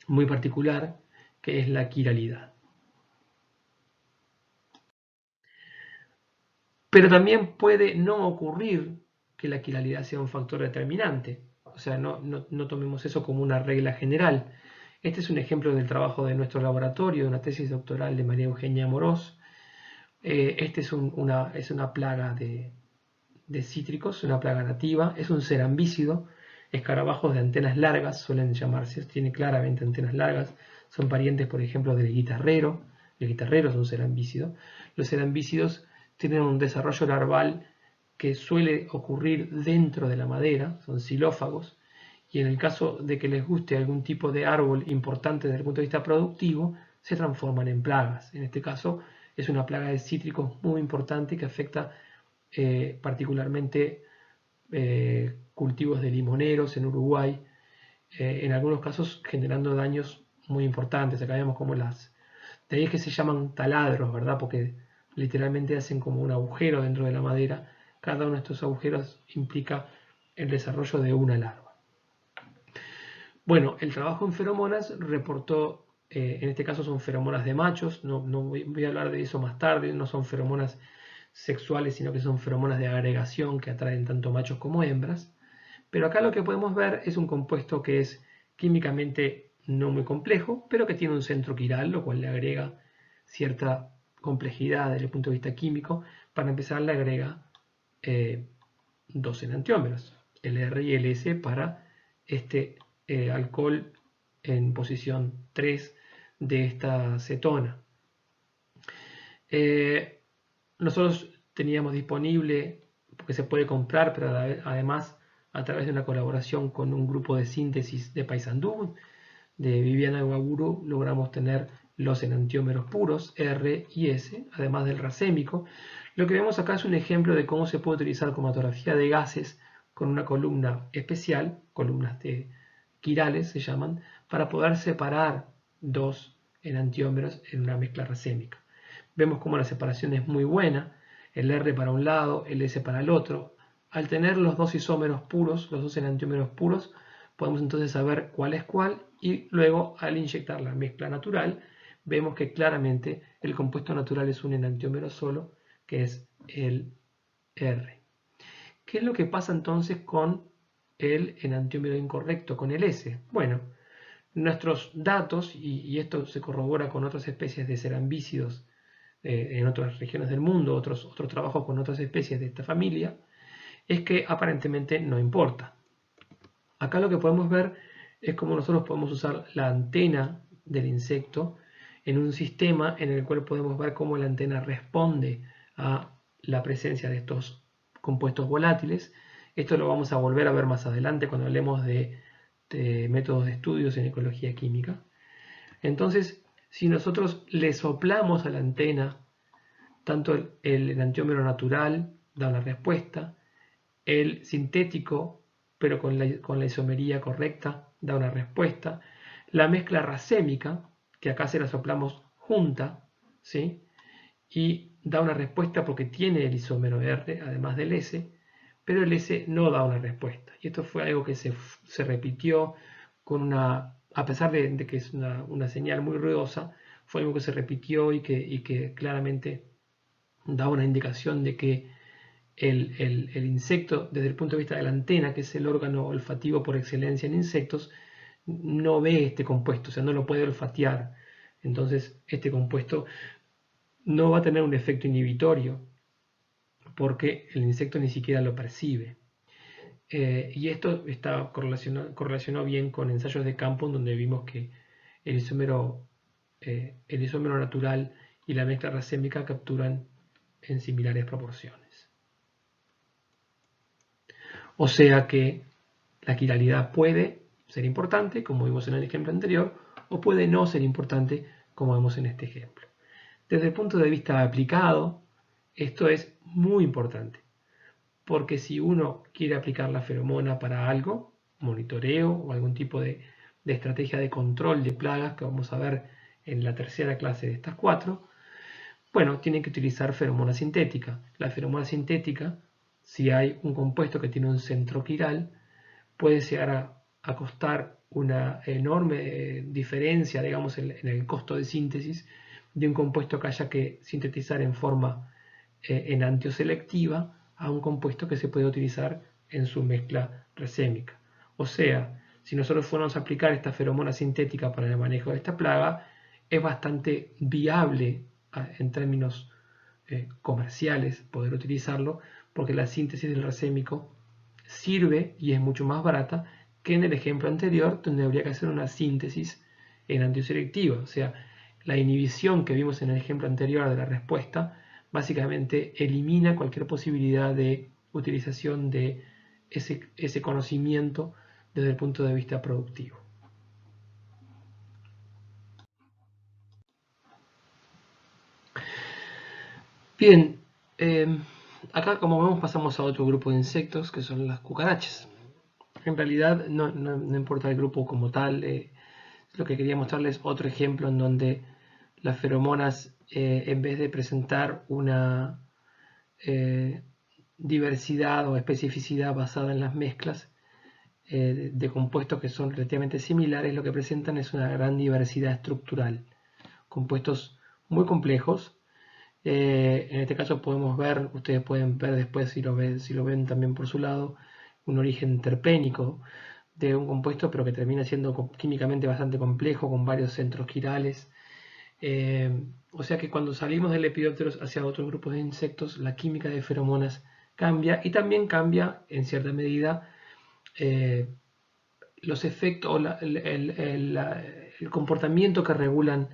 muy particular que es la quiralidad. Pero también puede no ocurrir que la quiralidad sea un factor determinante, o sea, no tomemos eso como una regla general. Este es un ejemplo del trabajo de nuestro laboratorio, de una tesis doctoral de María Eugenia Amorós. Este es una plaga de cítricos, una plaga nativa, es un cerambícido, escarabajos de antenas largas suelen llamarse, tiene claramente antenas largas, son parientes por ejemplo del guitarrero es un cerambícido. Los cerambícidos tienen un desarrollo larval que suele ocurrir dentro de la madera, son xilófagos, y en el caso de que les guste algún tipo de árbol importante desde el punto de vista productivo, se transforman en plagas. En este caso es una plaga de cítricos muy importante que afecta particularmente cultivos de limoneros en Uruguay, en algunos casos generando daños muy importantes. Acá vemos como de ahí es que se llaman taladros, ¿verdad? Porque literalmente hacen como un agujero dentro de la madera. Cada uno de estos agujeros implica el desarrollo de una larva. Bueno, el trabajo en feromonas reportó, en este caso son feromonas de machos, no voy a hablar de eso más tarde, no son feromonas sexuales, sino que son feromonas de agregación que atraen tanto machos como hembras. Pero acá lo que podemos ver es un compuesto que es químicamente no muy complejo, pero que tiene un centro quiral, lo cual le agrega cierta complejidad desde el punto de vista químico. Para empezar, le agrega dos enantiómeros, el R y el S, para este alcohol en posición 3 de esta cetona. Nosotros teníamos disponible, porque se puede comprar, pero además a través de una colaboración con un grupo de síntesis de Paysandú, de Viviana Guaburu, logramos tener los enantiómeros puros, R y S, además del racémico. Lo que vemos acá es un ejemplo de cómo se puede utilizar cromatografía de gases con una columna especial, columnas de quirales se llaman, para poder separar dos enantiómeros en una mezcla racémica. Vemos cómo la separación es muy buena, el R para un lado, el S para el otro. Al tener los dos isómeros puros, los dos enantiómeros puros, podemos entonces saber cuál es cuál, y luego al inyectar la mezcla natural, vemos que claramente el compuesto natural es un enantiómero solo, que es el R. ¿Qué es lo que pasa entonces con el enantiómero incorrecto, con el S? Bueno, nuestros datos, y esto se corrobora con otras especies de cerambícidos en otras regiones del mundo, otros trabajos con otras especies de esta familia, es que aparentemente no importa. Acá lo que podemos ver es cómo nosotros podemos usar la antena del insecto en un sistema en el cual podemos ver cómo la antena responde a la presencia de estos compuestos volátiles. Esto lo vamos a volver a ver más adelante cuando hablemos de métodos de estudios en ecología química. Entonces, si nosotros le soplamos a la antena tanto el enantiómero natural da una respuesta, el sintético, pero con la isomería correcta, da una respuesta, la mezcla racémica, que acá se la soplamos junta, ¿sí? Y da una respuesta porque tiene el isómero R, además del S, pero el S no da una respuesta. Y esto fue algo que se repitió con una, a pesar de que es una señal muy ruidosa, fue algo que se repitió y que claramente da una indicación de que el insecto, desde el punto de vista de la antena, que es el órgano olfativo por excelencia en insectos, no ve este compuesto, o sea, no lo puede olfatear. Entonces, este compuesto no va a tener un efecto inhibitorio porque el insecto ni siquiera lo percibe. Y esto está correlacionado bien con ensayos de campo en donde vimos que el isómero natural y la mezcla racémica capturan en similares proporciones. O sea que la quiralidad puede ser importante, como vimos en el ejemplo anterior, o puede no ser importante, como vemos en este ejemplo. Desde el punto de vista aplicado, esto es muy importante, porque si uno quiere aplicar la feromona para algo, monitoreo o algún tipo de estrategia de control de plagas que vamos a ver en la tercera clase de estas 4, bueno, tienen que utilizar feromona sintética. La feromona sintética, si hay un compuesto que tiene un centro quiral, puede llegar a costar una enorme diferencia, digamos, en el costo de síntesis de un compuesto que haya que sintetizar en forma enantioselectiva a un compuesto que se puede utilizar en su mezcla racémica. O sea, si nosotros fuéramos a aplicar esta feromona sintética para el manejo de esta plaga, es bastante viable en términos comerciales poder utilizarlo, porque la síntesis del racémico sirve y es mucho más barata que en el ejemplo anterior, donde habría que hacer una síntesis enantioselectiva. O sea, la inhibición que vimos en el ejemplo anterior de la respuesta básicamente elimina cualquier posibilidad de utilización de ese conocimiento desde el punto de vista productivo. Bien, acá como vemos pasamos a otro grupo de insectos que son las cucarachas. En realidad no importa el grupo como tal, lo que quería mostrarles otro ejemplo en donde las feromonas, en vez de presentar una diversidad o especificidad basada en las mezclas de compuestos que son relativamente similares, lo que presentan es una gran diversidad estructural. Compuestos muy complejos. En este caso podemos ver, ustedes pueden ver después si lo ven también por su lado, un origen terpénico de un compuesto, pero que termina siendo químicamente bastante complejo, con varios centros quirales. O sea que cuando salimos del Lepidopteros hacia otros grupos de insectos, la química de feromonas cambia y también cambia en cierta medida los efectos o el comportamiento que regulan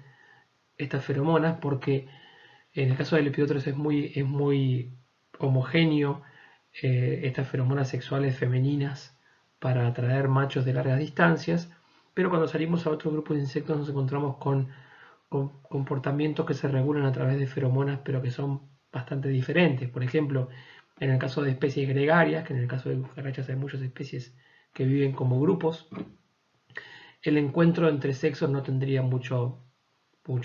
estas feromonas, porque en el caso del Lepidopteros es muy homogéneo estas feromonas sexuales femeninas para atraer machos de largas distancias, pero cuando salimos a otro grupo de insectos nos encontramos con comportamientos que se regulan a través de feromonas, pero que son bastante diferentes. Por ejemplo, en el caso de especies gregarias, que en el caso de cucarachas hay muchas especies que viven como grupos, el encuentro entre sexos no tendría mucho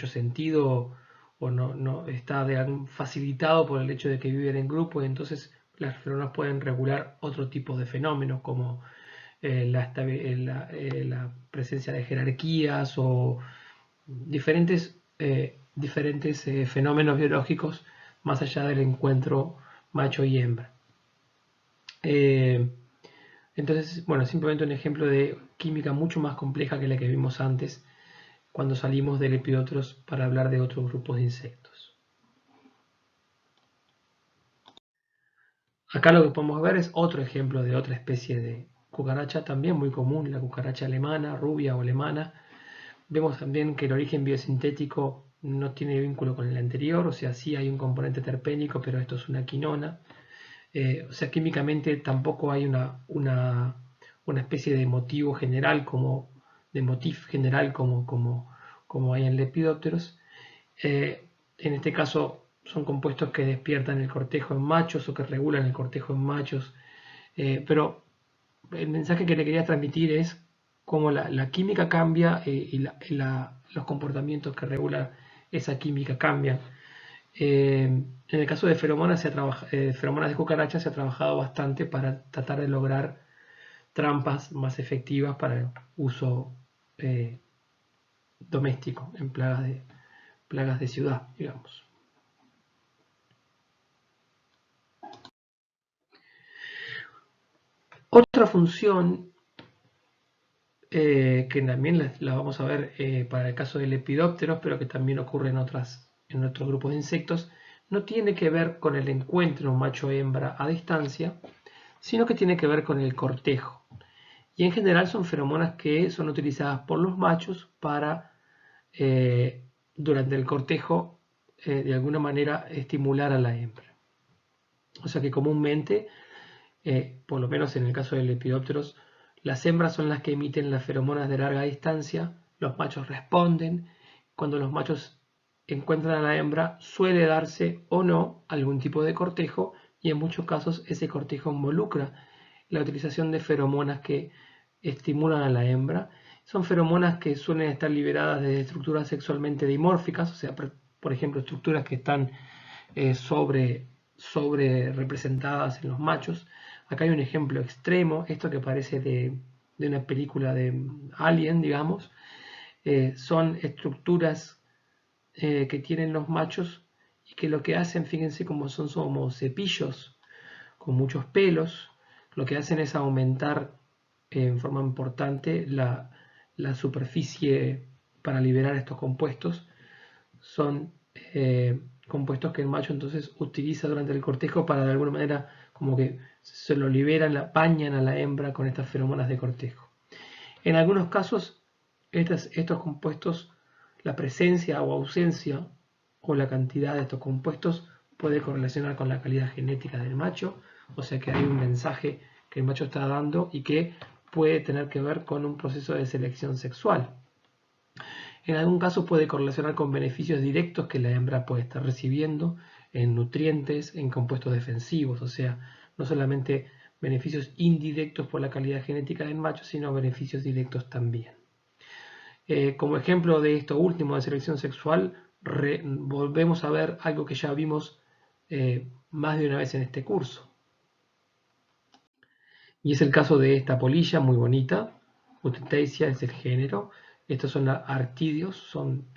sentido o no está facilitado por el hecho de que viven en grupo, y entonces las feromonas pueden regular otro tipo de fenómenos como la presencia de jerarquías o diferentes fenómenos biológicos más allá del encuentro macho y hembra. Entonces, bueno, simplemente un ejemplo de química mucho más compleja que la que vimos antes cuando salimos de Lepidopteros para hablar de otros grupos de insectos. Acá lo que podemos ver es otro ejemplo de otra especie de cucaracha también muy común, la cucaracha alemana, rubia o alemana. Vemos también que el origen biosintético no tiene vínculo con el anterior, o sea, sí hay un componente terpénico, pero esto es una quinona. O sea, químicamente tampoco hay una especie de motivo general de motif general como hay en Lepidopteros. En este caso son compuestos que despiertan el cortejo en machos o que regulan el cortejo en machos. Pero el mensaje que le quería transmitir es cómo la química cambia y los comportamientos que regulan esa química cambian. En el caso de feromonas, feromonas de cucaracha se ha trabajado bastante para tratar de lograr trampas más efectivas para el uso doméstico en plagas de ciudad, digamos. Otra función que también la vamos a ver para el caso de lepidópteros, pero que también ocurre en otros grupos de insectos, no tiene que ver con el encuentro macho-hembra a distancia, sino que tiene que ver con el cortejo. Y en general son feromonas que son utilizadas por los machos para, durante el cortejo, de alguna manera estimular a la hembra. O sea que comúnmente, por lo menos en el caso de lepidópteros, las hembras son las que emiten las feromonas de larga distancia, los machos responden. Cuando los machos encuentran a la hembra, suele darse o no algún tipo de cortejo, y en muchos casos ese cortejo involucra la utilización de feromonas que estimulan a la hembra. Son feromonas que suelen estar liberadas de estructuras sexualmente dimórficas, o sea, por ejemplo, estructuras que están sobre representadas en los machos. Acá hay un ejemplo extremo, esto que parece de una película de Alien, digamos. Son estructuras que tienen los machos y que lo que hacen, fíjense cómo son como cepillos con muchos pelos, lo que hacen es aumentar en forma importante la superficie para liberar estos compuestos. Son compuestos que el macho entonces utiliza durante el cortejo para de alguna manera como que se lo liberan, la bañan a la hembra con estas feromonas de cortejo. En algunos casos estos compuestos, la presencia o ausencia o la cantidad de estos compuestos puede correlacionar con la calidad genética del macho, o sea que hay un mensaje que el macho está dando y que puede tener que ver con un proceso de selección sexual. En algún caso puede correlacionar con beneficios directos que la hembra puede estar recibiendo en nutrientes, en compuestos defensivos, o sea, no solamente beneficios indirectos por la calidad genética del macho, sino beneficios directos también. Como ejemplo de esto último de selección sexual, volvemos a ver algo que ya vimos más de una vez en este curso. Y es el caso de esta polilla muy bonita, Utetaceae es el género. Estos son artidios, son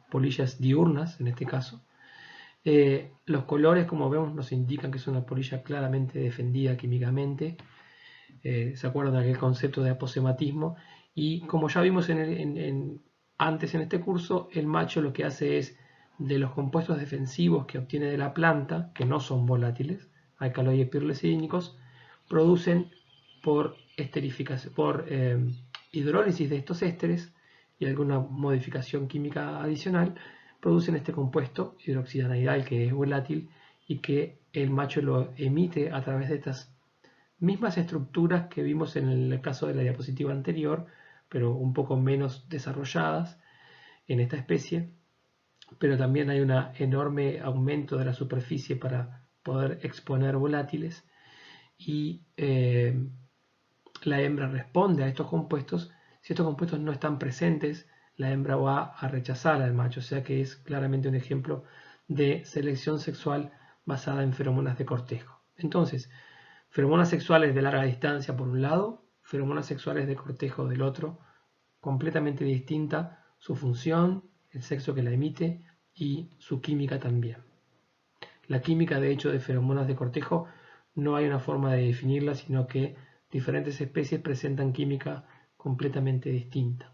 polillas diurnas en este caso. Los colores, como vemos, nos indican que es una polilla claramente defendida químicamente. ¿Se acuerdan de aquel concepto de aposematismo? Y como ya vimos antes en este curso, el macho lo que hace es, de los compuestos defensivos que obtiene de la planta, que no son volátiles, alcaloides pirrolizidínicos, producen por hidrólisis de estos ésteres y alguna modificación química adicional, producen este compuesto hidroxidanidal que es volátil y que el macho lo emite a través de estas mismas estructuras que vimos en el caso de la diapositiva anterior, pero un poco menos desarrolladas en esta especie, pero también hay un enorme aumento de la superficie para poder exponer volátiles y la hembra responde a estos compuestos. Si estos compuestos no están presentes, la hembra va a rechazar al macho, o sea que es claramente un ejemplo de selección sexual basada en feromonas de cortejo. Entonces, feromonas sexuales de larga distancia por un lado, feromonas sexuales de cortejo del otro, completamente distinta su función, el sexo que la emite y su química también. La química, de hecho, de feromonas de cortejo no hay una forma de definirla, sino que diferentes especies presentan química completamente distinta.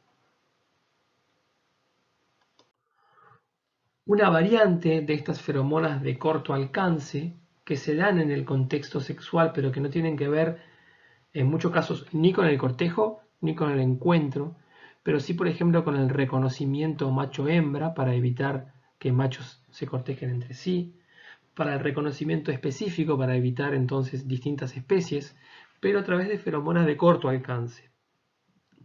Una variante de estas feromonas de corto alcance, que se dan en el contexto sexual, pero que no tienen que ver en muchos casos ni con el cortejo ni con el encuentro, pero sí, por ejemplo, con el reconocimiento macho-hembra para evitar que machos se cortejen entre sí, para el reconocimiento específico para evitar entonces distintas especies, pero a través de feromonas de corto alcance.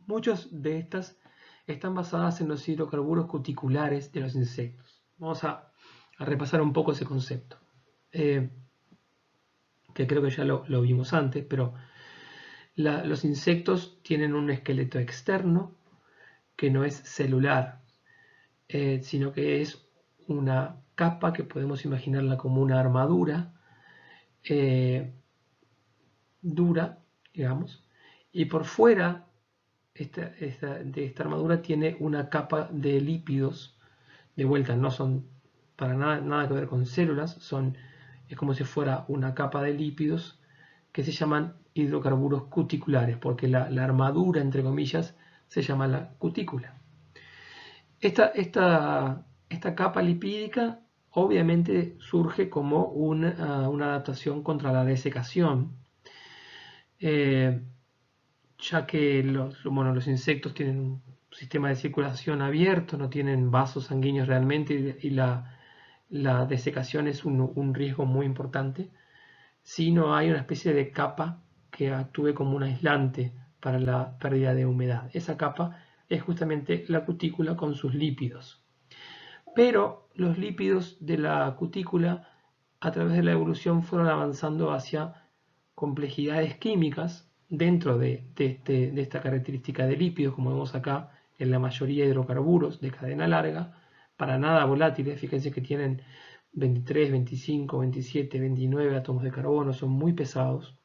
Muchas de estas están basadas en los hidrocarburos cuticulares de los insectos. Vamos a repasar un poco ese concepto, que creo que ya lo vimos antes, pero los insectos tienen un esqueleto externo que no es celular, sino que es una capa que podemos imaginarla como una armadura dura, digamos, y por fuera de esta armadura tiene una capa de lípidos. De vuelta, no son para nada que ver con células, es como si fuera una capa de lípidos que se llaman hidrocarburos cuticulares, porque la armadura, entre comillas, se llama la cutícula. Esta capa lipídica obviamente surge como una adaptación contra la desecación, ya que los insectos tienen un sistema de circulación abierto, no tienen vasos sanguíneos realmente, y la desecación es un riesgo muy importante si no hay una especie de capa que actúe como un aislante para la pérdida de humedad. Esa capa es justamente la cutícula con sus lípidos. Pero los lípidos de la cutícula, a través de la evolución, fueron avanzando hacia complejidades químicas dentro de esta característica de lípidos, como vemos acá en la mayoría de hidrocarburos de cadena larga, para nada volátiles. Fíjense que tienen 23, 25, 27, 29 átomos de carbono, son muy pesados.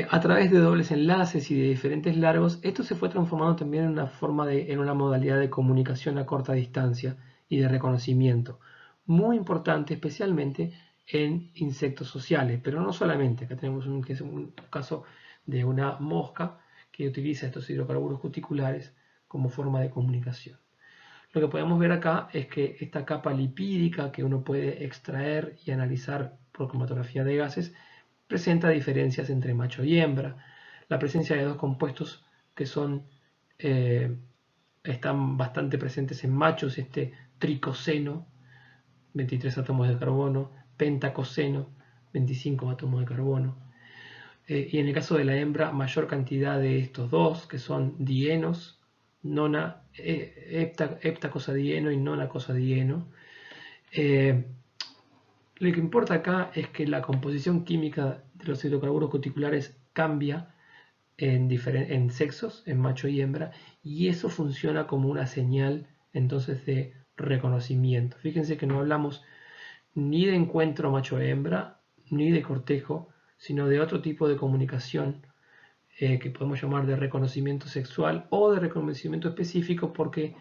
A través de dobles enlaces y de diferentes largos, esto se fue transformando también en una modalidad de comunicación a corta distancia y de reconocimiento, muy importante especialmente en insectos sociales, pero no solamente. Acá tenemos un caso de una mosca que utiliza estos hidrocarburos cuticulares como forma de comunicación. Lo que podemos ver acá es que esta capa lipídica que uno puede extraer y analizar por cromatografía de gases presenta diferencias entre macho y hembra. La presencia de dos compuestos que están bastante presentes en machos, este tricoseno, 23 átomos de carbono, pentacoseno, 25 átomos de carbono. Y en el caso de la hembra, mayor cantidad de estos dos, que son dienos, heptacosadieno y nonacosadieno. Lo que importa acá es que la composición química de los hidrocarburos cuticulares cambia en sexos, en macho y hembra, y eso funciona como una señal entonces de reconocimiento. Fíjense que no hablamos ni de encuentro macho-hembra, ni de cortejo, sino de otro tipo de comunicación que podemos llamar de reconocimiento sexual o de reconocimiento específico, porque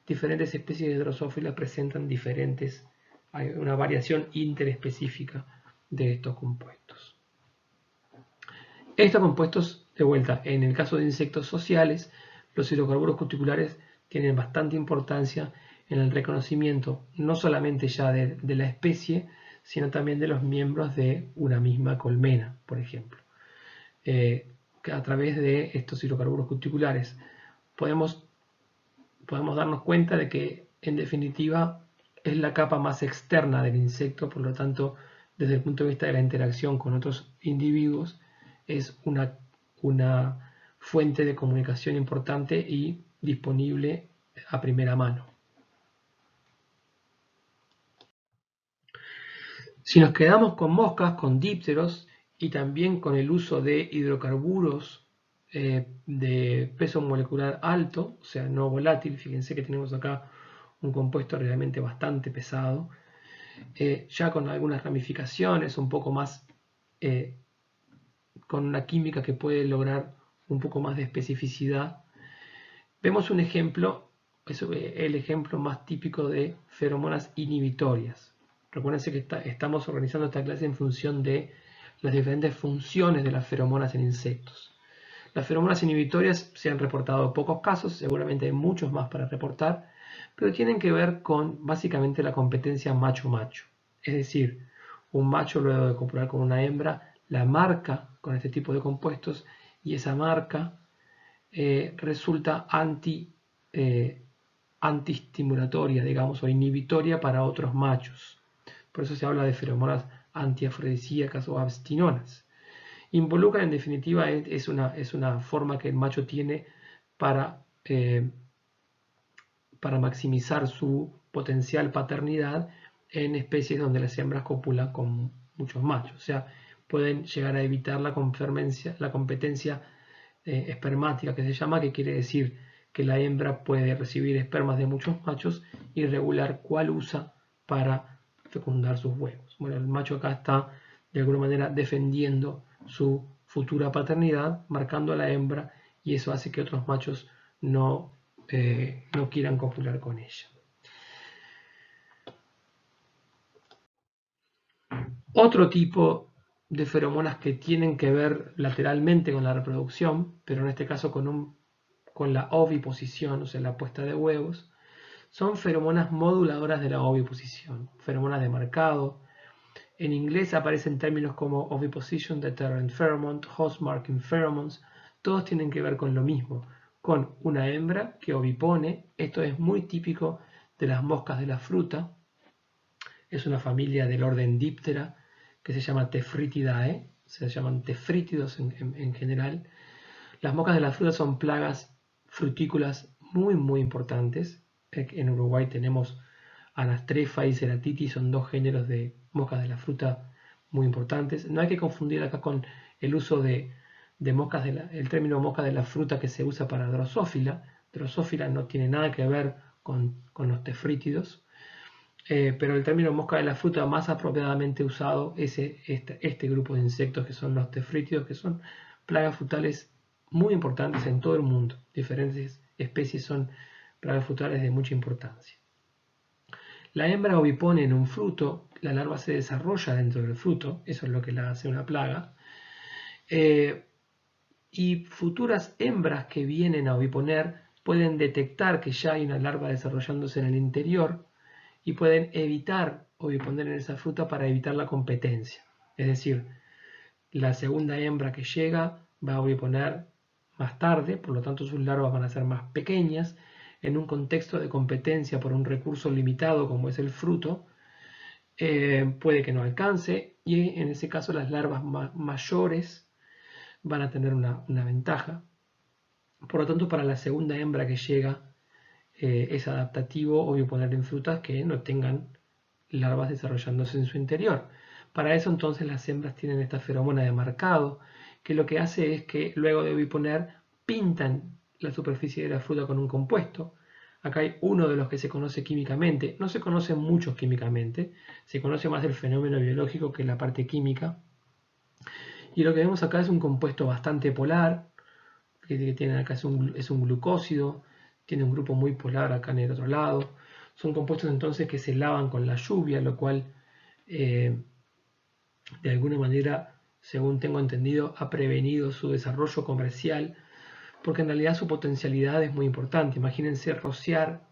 diferentes especies de drosófilas presentan hay una variación interespecífica de estos compuestos. Estos compuestos, de vuelta, en el caso de insectos sociales, los hidrocarburos cuticulares tienen bastante importancia en el reconocimiento no solamente ya de la especie, sino también de los miembros de una misma colmena, por ejemplo. A través de estos hidrocarburos cuticulares podemos darnos cuenta de que, en definitiva, es la capa más externa del insecto, por lo tanto, desde el punto de vista de la interacción con otros individuos, es una fuente de comunicación importante y disponible a primera mano. Si nos quedamos con moscas, con dípteros y también con el uso de hidrocarburos de peso molecular alto, o sea, no volátil, fíjense que tenemos acá un compuesto realmente bastante pesado, ya con algunas ramificaciones un poco más, con una química que puede lograr un poco más de especificidad. Vemos un ejemplo, es el ejemplo más típico de feromonas inhibitorias. Recuérdense que estamos organizando esta clase en función de las diferentes funciones de las feromonas en insectos. Las feromonas inhibitorias se han reportado pocos casos, seguramente hay muchos más para reportar, pero tienen que ver con básicamente la competencia macho-macho. Es decir, un macho luego de copular con una hembra la marca con este tipo de compuestos y esa marca resulta antiestimulatoria, digamos, o inhibitoria para otros machos. Por eso se habla de feromonas antiafrodisíacas o abstinonas. Involucran, en definitiva, es una forma que el macho tiene para maximizar su potencial paternidad en especies donde las hembras copulan con muchos machos. O sea, pueden llegar a evitar la competencia espermática, que se llama, que quiere decir que la hembra puede recibir espermas de muchos machos y regular cuál usa para fecundar sus huevos. Bueno, el macho acá está de alguna manera defendiendo su futura paternidad, marcando a la hembra, y eso hace que otros machos no quieran copular con ella. Otro tipo de feromonas que tienen que ver lateralmente con la reproducción, pero en este caso con la oviposición, o sea, la puesta de huevos, son feromonas moduladoras de la oviposición, feromonas de marcado. En inglés aparecen términos como oviposition deterrent pheromone, host marking pheromones, todos tienen que ver con lo mismo, con una hembra que ovipone. Esto es muy típico de las moscas de la fruta, es una familia del orden Diptera que se llama Tephritidae, se llaman tefrítidos en general. Las moscas de la fruta son plagas frutícolas muy importantes. En Uruguay tenemos Anastrefa y Ceratitis, son dos géneros de moscas de la fruta muy importantes. No hay que confundir acá con el uso de moscas el término mosca de la fruta que se usa para Drosophila. Drosophila no tiene nada que ver con los tefrítidos. Pero el término mosca de la fruta más apropiadamente usado es este grupo de insectos que son los tefrítidos, que son plagas frutales muy importantes en todo el mundo. Diferentes especies son plagas frutales de mucha importancia. La hembra ovipone en un fruto, la larva se desarrolla dentro del fruto, eso es lo que la hace una plaga, y futuras hembras que vienen a oviponer pueden detectar que ya hay una larva desarrollándose en el interior y pueden evitar oviponer en esa fruta para evitar la competencia. Es decir, la segunda hembra que llega va a oviponer más tarde, por lo tanto sus larvas van a ser más pequeñas. En un contexto de competencia por un recurso limitado como es el fruto, puede que no alcance, y en ese caso las larvas mayores van a tener una ventaja. Por lo tanto, para la segunda hembra que llega, es adaptativo oviponer en frutas que no tengan larvas desarrollándose en su interior. Para eso entonces las hembras tienen esta feromona de marcado, que lo que hace es que luego de oviponer pintan la superficie de la fruta con un compuesto. Acá hay uno de los que se conoce químicamente. No se conocen muchos químicamente, se conoce más el fenómeno biológico que la parte química. Y lo que vemos acá es un compuesto bastante polar, que tiene acá es un glucósido, tiene un grupo muy polar acá en el otro lado. Son compuestos entonces que se lavan con la lluvia, lo cual de alguna manera, según tengo entendido, ha prevenido su desarrollo comercial, porque en realidad su potencialidad es muy importante. Imagínense rociar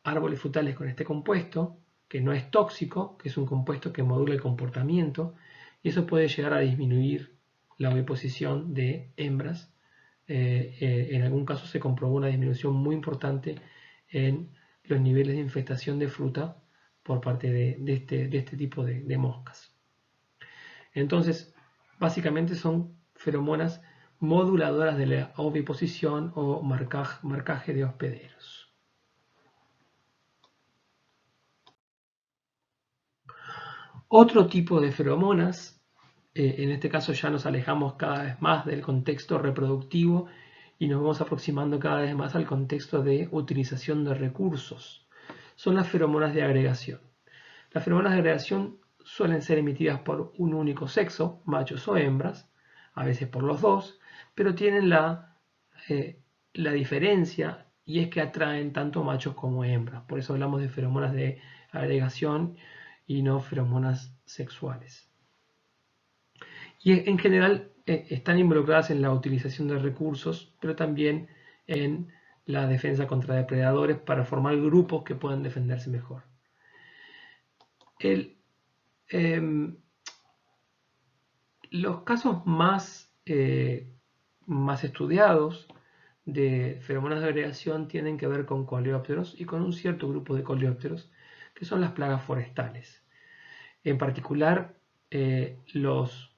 árboles frutales con este compuesto, que no es tóxico, que es un compuesto que modula el comportamiento, y eso puede llegar a disminuir la oviposición de hembras. En algún caso se comprobó una disminución muy importante en los niveles de infestación de fruta por parte de este tipo de moscas. Entonces, básicamente son feromonas moduladoras de la oviposición o marcaje de hospederos. Otro tipo de feromonas, en este caso ya nos alejamos cada vez más del contexto reproductivo y nos vamos aproximando cada vez más al contexto de utilización de recursos. Son las feromonas de agregación. Las feromonas de agregación suelen ser emitidas por un único sexo, machos o hembras, a veces por los dos, pero tienen la diferencia, y es que atraen tanto machos como hembras. Por eso hablamos de feromonas de agregación y no feromonas sexuales. Y en general están involucradas en la utilización de recursos, pero también en la defensa contra depredadores para formar grupos que puedan defenderse mejor. Los casos más estudiados de feromonas de agregación tienen que ver con coleópteros y con un cierto grupo de coleópteros que son las plagas forestales. En particular, los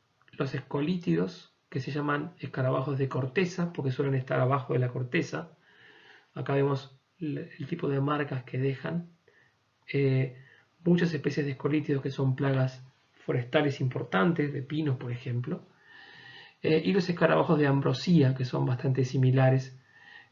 escolítidos, que se llaman escarabajos de corteza, porque suelen estar abajo de la corteza. Acá vemos el tipo de marcas que dejan muchas especies de escolítidos que son plagas forestales importantes, de pinos por ejemplo, y los escarabajos de ambrosía, que son bastante similares,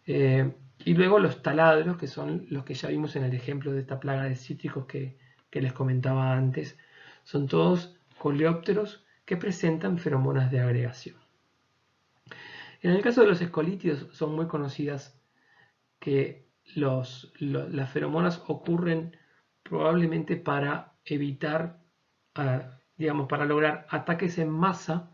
y luego los taladros, que son los que ya vimos en el ejemplo de esta plaga de cítricos que les comentaba antes. Son todos coleópteros que presentan feromonas de agregación. En el caso de los escolítidos son muy conocidas que las feromonas ocurren probablemente para evitar, digamos, para lograr ataques en masa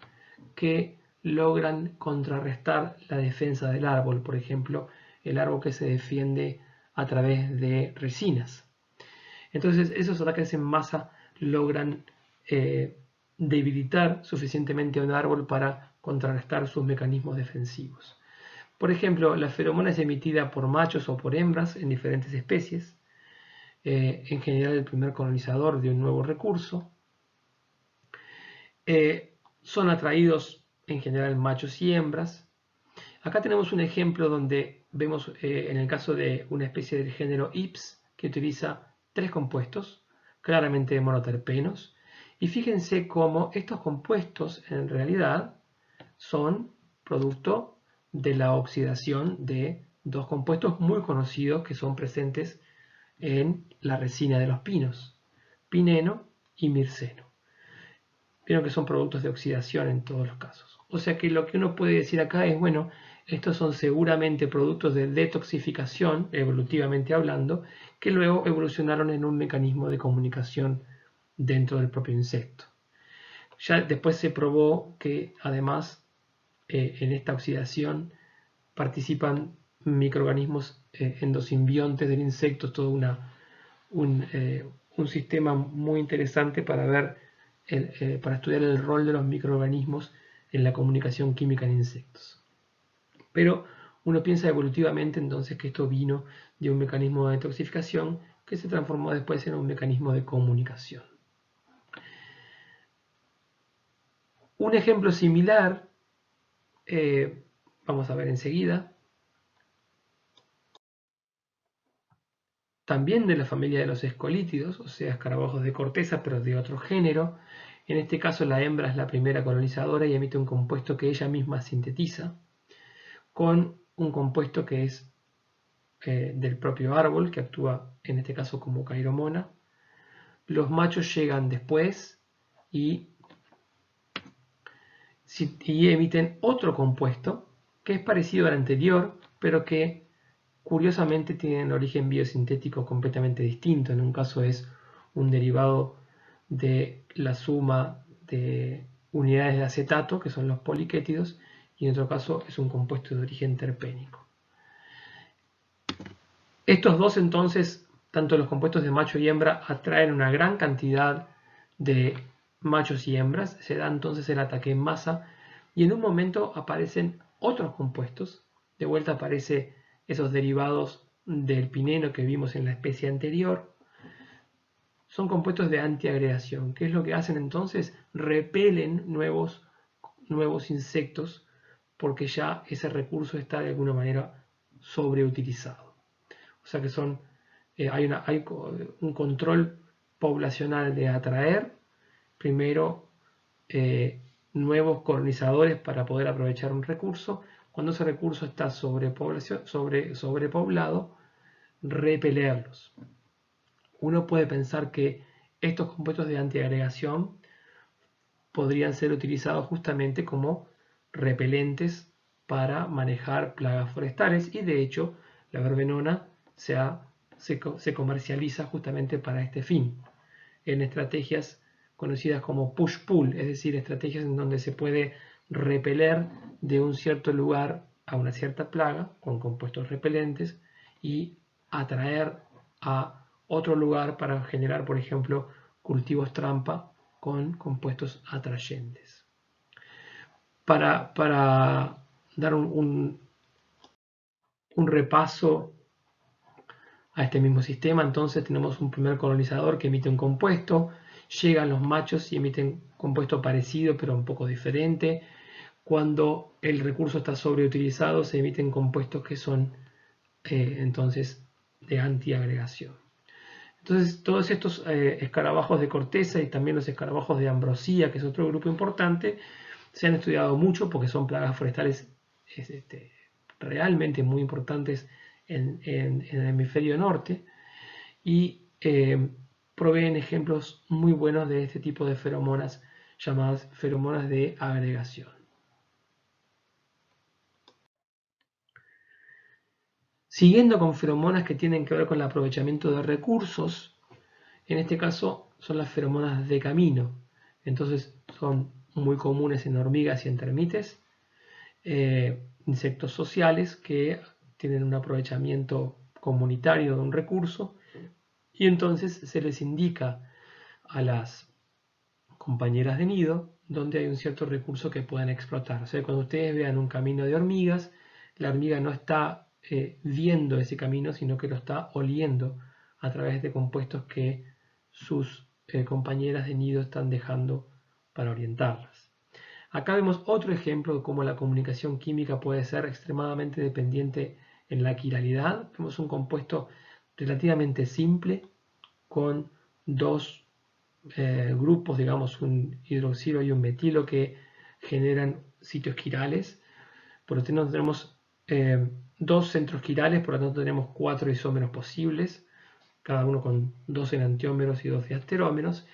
que logran contrarrestar la defensa del árbol. Por ejemplo, el árbol que se defiende a través de resinas. Entonces, esos ataques en masa logran debilitar suficientemente a un árbol para contrarrestar sus mecanismos defensivos. Por ejemplo, la feromona es emitida por machos o por hembras en diferentes especies. En general, el primer colonizador de un nuevo recurso. Son atraídos en general machos y hembras. Acá tenemos un ejemplo donde vemos en el caso de una especie del género Ips que utiliza 3 compuestos, claramente monoterpenos, y fíjense cómo estos compuestos en realidad son producto de la oxidación de 2 compuestos muy conocidos que son presentes en la resina de los pinos, pineno y mirceno. Vieron que son productos de oxidación en todos los casos. O sea que lo que uno puede decir acá es, bueno, estos son seguramente productos de detoxificación, evolutivamente hablando, que luego evolucionaron en un mecanismo de comunicación dentro del propio insecto. Ya después se probó que además en esta oxidación participan microorganismos endosimbiontes del insecto, todo un sistema muy interesante para ver, para estudiar el rol de los microorganismos en la comunicación química en insectos. Pero uno piensa evolutivamente entonces que esto vino de un mecanismo de detoxificación que se transformó después en un mecanismo de comunicación. Un ejemplo similar, vamos a ver enseguida, también de la familia de los escolítidos, o sea, escarabajos de corteza, pero de otro género. En este caso la hembra es la primera colonizadora y emite un compuesto que ella misma sintetiza, con un compuesto que es del propio árbol, que actúa en este caso como cairomona. Los machos llegan después y emiten otro compuesto que es parecido al anterior, pero que curiosamente tienen origen biosintético completamente distinto. En un caso es un derivado de la suma de unidades de acetato, que son los poliquétidos, y en otro caso es un compuesto de origen terpénico. Estos dos entonces, tanto los compuestos de macho y hembra, atraen una gran cantidad de machos y hembras, se da entonces el ataque en masa y en un momento aparecen otros compuestos, de vuelta aparecen esos derivados del pineno que vimos en la especie anterior, son compuestos de antiagregación. ¿Qué es lo que hacen entonces? Repelen nuevos insectos porque ya ese recurso está de alguna manera sobreutilizado. O sea que hay un control poblacional de atraer primero nuevos colonizadores para poder aprovechar un recurso. Cuando ese recurso está sobrepoblado, repelerlos. Uno puede pensar que estos compuestos de antiagregación podrían ser utilizados justamente como repelentes para manejar plagas forestales y de hecho la verbenona se comercializa justamente para este fin en estrategias conocidas como push-pull, es decir, estrategias en donde se puede repeler de un cierto lugar a una cierta plaga con compuestos repelentes y atraer a otro lugar para generar, por ejemplo, cultivos trampa con compuestos atrayentes. Para dar un repaso a este mismo sistema, entonces tenemos un primer colonizador que emite un compuesto, llegan los machos y emiten compuesto parecido pero un poco diferente. Cuando el recurso está sobreutilizado se emiten compuestos que son entonces de antiagregación. Entonces, todos estos escarabajos de corteza y también los escarabajos de ambrosía, que es otro grupo importante, se han estudiado mucho porque son plagas forestales realmente muy importantes en el hemisferio norte y proveen ejemplos muy buenos de este tipo de feromonas llamadas feromonas de agregación. Siguiendo con feromonas que tienen que ver con el aprovechamiento de recursos, en este caso son las feromonas de camino. Entonces son muy comunes en hormigas y en termites, insectos sociales que tienen un aprovechamiento comunitario de un recurso y entonces se les indica a las compañeras de nido donde hay un cierto recurso que puedan explotar. O sea, cuando ustedes vean un camino de hormigas, la hormiga no está viendo ese camino, sino que lo está oliendo a través de compuestos que sus compañeras de nido están dejando para orientarlas. Acá vemos otro ejemplo de cómo la comunicación química puede ser extremadamente dependiente en la quiralidad. Vemos un compuesto relativamente simple con dos grupos, digamos un hidroxilo y un metilo, que generan sitios quirales. Por lo tanto tenemos dos centros quirales, por lo tanto tenemos 4 isómeros posibles, cada uno con 2 enantiómeros y 2 diasterómeros.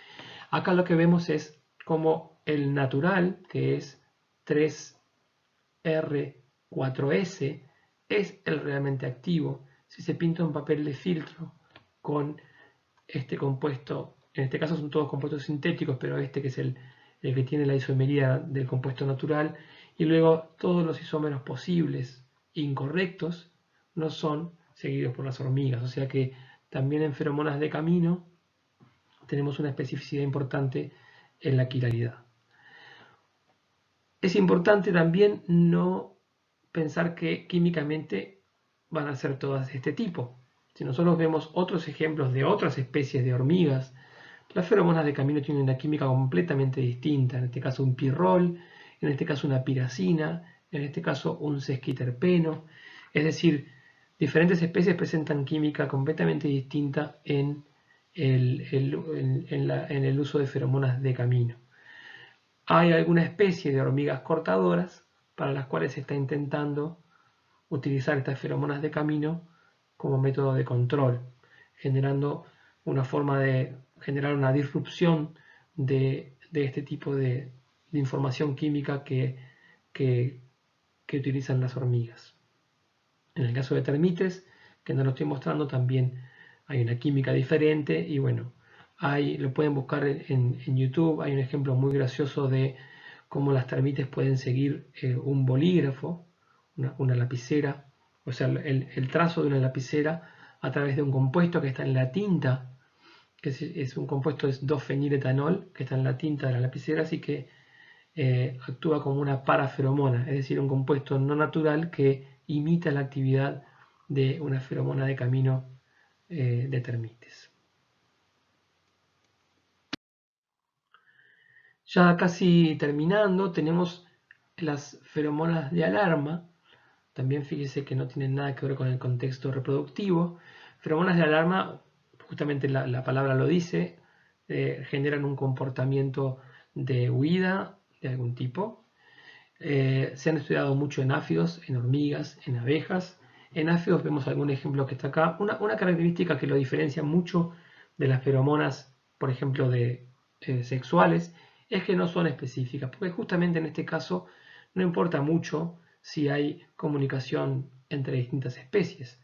Acá lo que vemos es como el natural, que es 3R4S, es el realmente activo. Si se pinta un papel de filtro con este compuesto, en este caso son todos compuestos sintéticos, pero este que es el que tiene la isomería del compuesto natural, y luego todos los isómeros posibles incorrectos no son seguidos por las hormigas. O sea que también en feromonas de camino tenemos una especificidad importante en la quiralidad. Es importante también no pensar que químicamente van a ser todas de este tipo. Si nosotros vemos otros ejemplos de otras especies de hormigas, las feromonas de camino tienen una química completamente distinta. En este caso un pirrol, en este caso una piracina, en este caso un sesquiterpeno. Es decir, diferentes especies presentan química completamente distinta en el uso de feromonas de camino. Hay alguna especie de hormigas cortadoras para las cuales se está intentando utilizar estas feromonas de camino como método de control, generando una forma de generar una disrupción de este tipo de información química que utilizan las hormigas. En el caso de termites, que no lo estoy mostrando, también hay una química diferente y bueno, lo pueden buscar en YouTube. Hay un ejemplo muy gracioso de cómo las termites pueden seguir un bolígrafo, una lapicera, o sea, el trazo de una lapicera a través de un compuesto que está en la tinta, que es un compuesto de 2-feniletanol, que está en la tinta de la lapicera, así que actúa como una paraferomona, es decir, un compuesto no natural que imita la actividad de una feromona de camino de termites. Ya casi terminando, tenemos las feromonas de alarma. También fíjese que no tienen nada que ver con el contexto reproductivo. Feromonas de alarma, justamente la palabra lo dice, generan un comportamiento de huida de algún tipo. Se han estudiado mucho en áfidos, en hormigas, en abejas. En áfidos vemos algún ejemplo que está acá. Una característica que lo diferencia mucho de las feromonas, por ejemplo, sexuales, es que no son específicas, porque justamente en este caso no importa mucho si hay comunicación entre distintas especies.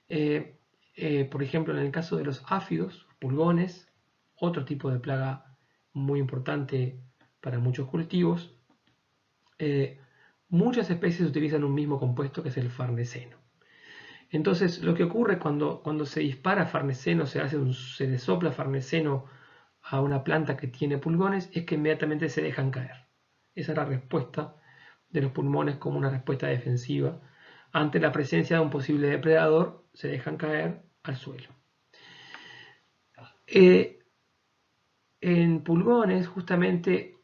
Por ejemplo, en el caso de los áfidos, pulgones, otro tipo de plaga muy importante para muchos cultivos, muchas especies utilizan un mismo compuesto que es el farneseno. Entonces, lo que ocurre cuando se dispara farneseno, se le sopla farneseno a una planta que tiene pulgones, es que inmediatamente se dejan caer. Esa es la respuesta de los pulmones como una respuesta defensiva. Ante la presencia de un posible depredador, se dejan caer al suelo. En pulgones, justamente,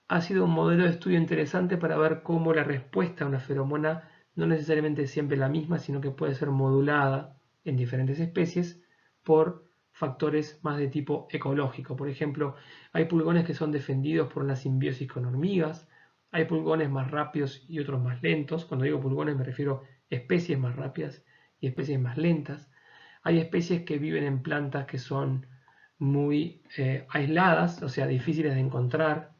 ha sido un modelo de estudio interesante para ver cómo la respuesta a una feromona no necesariamente es siempre la misma, sino que puede ser modulada en diferentes especies por factores más de tipo ecológico. Por ejemplo, hay pulgones que son defendidos por una simbiosis con hormigas, hay pulgones más rápidos y otros más lentos. Cuando digo pulgones me refiero a especies más rápidas y especies más lentas. Hay especies que viven en plantas que son muy aisladas, o sea, difíciles de encontrar,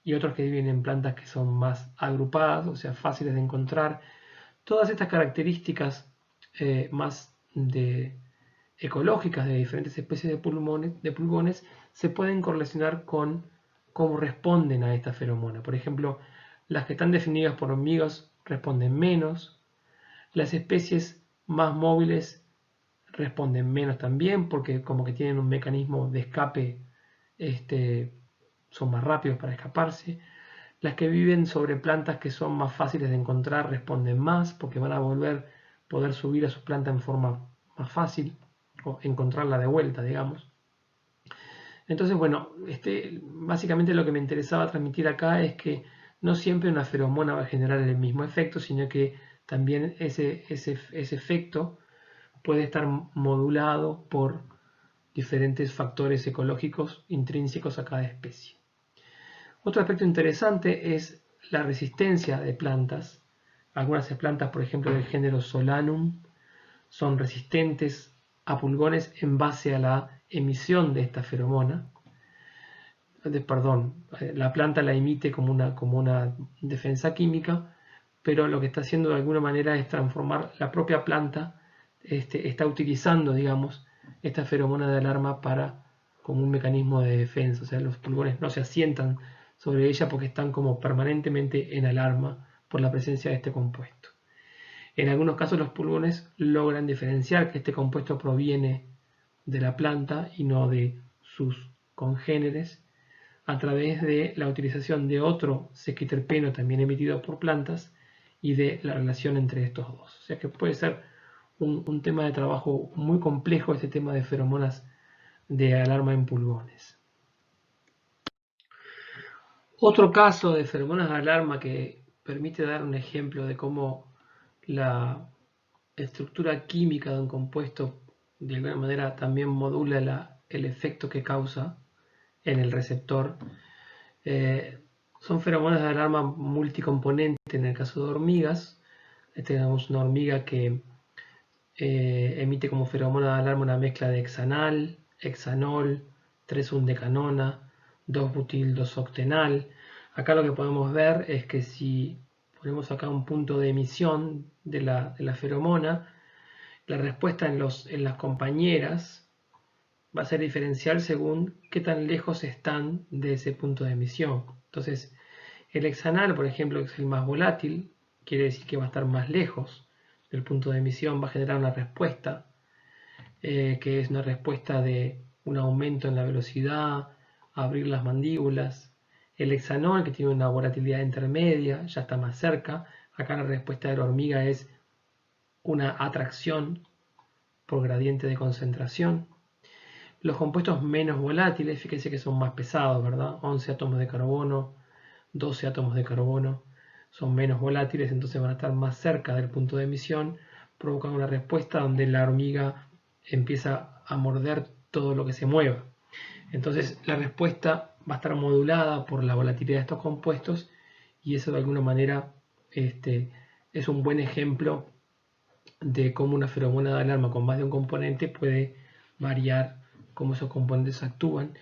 y otros que viven en plantas que son más agrupadas, o sea, fáciles de encontrar. Todas estas características más ecológicas de diferentes especies de pulgones se pueden correlacionar con cómo responden a esta feromona. Por ejemplo, las que están definidas por hormigas responden menos, las especies más móviles responden menos también porque como que tienen un mecanismo de escape, son más rápidos para escaparse. Las que viven sobre plantas que son más fáciles de encontrar responden más porque van a poder subir a su planta en forma más fácil o encontrarla de vuelta, digamos. Entonces, bueno, básicamente lo que me interesaba transmitir acá es que no siempre una feromona va a generar el mismo efecto, sino que también ese efecto puede estar modulado por diferentes factores ecológicos intrínsecos a cada especie. Otro aspecto interesante es la resistencia de plantas. Algunas plantas, por ejemplo, del género Solanum, son resistentes a pulgones en base a la emisión de esta feromona. La planta la emite como una defensa química, pero lo que está haciendo de alguna manera es transformar la propia planta, está utilizando, digamos, esta feromona de alarma como un mecanismo de defensa. O sea, los pulgones no se asientan sobre ella porque están como permanentemente en alarma por la presencia de este compuesto. En algunos casos los pulgones logran diferenciar que este compuesto proviene de la planta y no de sus congéneres a través de la utilización de otro sequiterpeno también emitido por plantas y de la relación entre estos dos. O sea que puede ser un tema de trabajo muy complejo este tema de feromonas de alarma en pulgones. Otro caso de feromonas de alarma que permite dar un ejemplo de cómo la estructura química de un compuesto de alguna manera también modula el efecto que causa en el receptor. Son feromonas de alarma multicomponente en el caso de hormigas. Tenemos una hormiga que emite como feromona de alarma una mezcla de hexanal, hexanol, 3,1-decanona, 2-butil-2-octenal. Acá lo que podemos ver es que si ponemos acá un punto de emisión de la feromona, la respuesta en las compañeras va a ser diferencial según qué tan lejos están de ese punto de emisión. Entonces, el hexanal, por ejemplo, que es el más volátil, quiere decir que va a estar más lejos del punto de emisión, va a generar una respuesta, que es una respuesta de un aumento en la velocidad, abrir las mandíbulas. El hexanol, que tiene una volatilidad intermedia, ya está más cerca. Acá la respuesta de la hormiga es una atracción por gradiente de concentración. Los compuestos menos volátiles, fíjense que son más pesados, ¿verdad? 11 átomos de carbono, 12 átomos de carbono, son menos volátiles, entonces van a estar más cerca del punto de emisión, provocan una respuesta donde la hormiga empieza a morder todo lo que se mueva. Entonces la respuesta va a estar modulada por la volatilidad de estos compuestos y eso de alguna manera es un buen ejemplo de cómo una feromona de alarma con más de un componente puede variar cómo esos componentes actúan.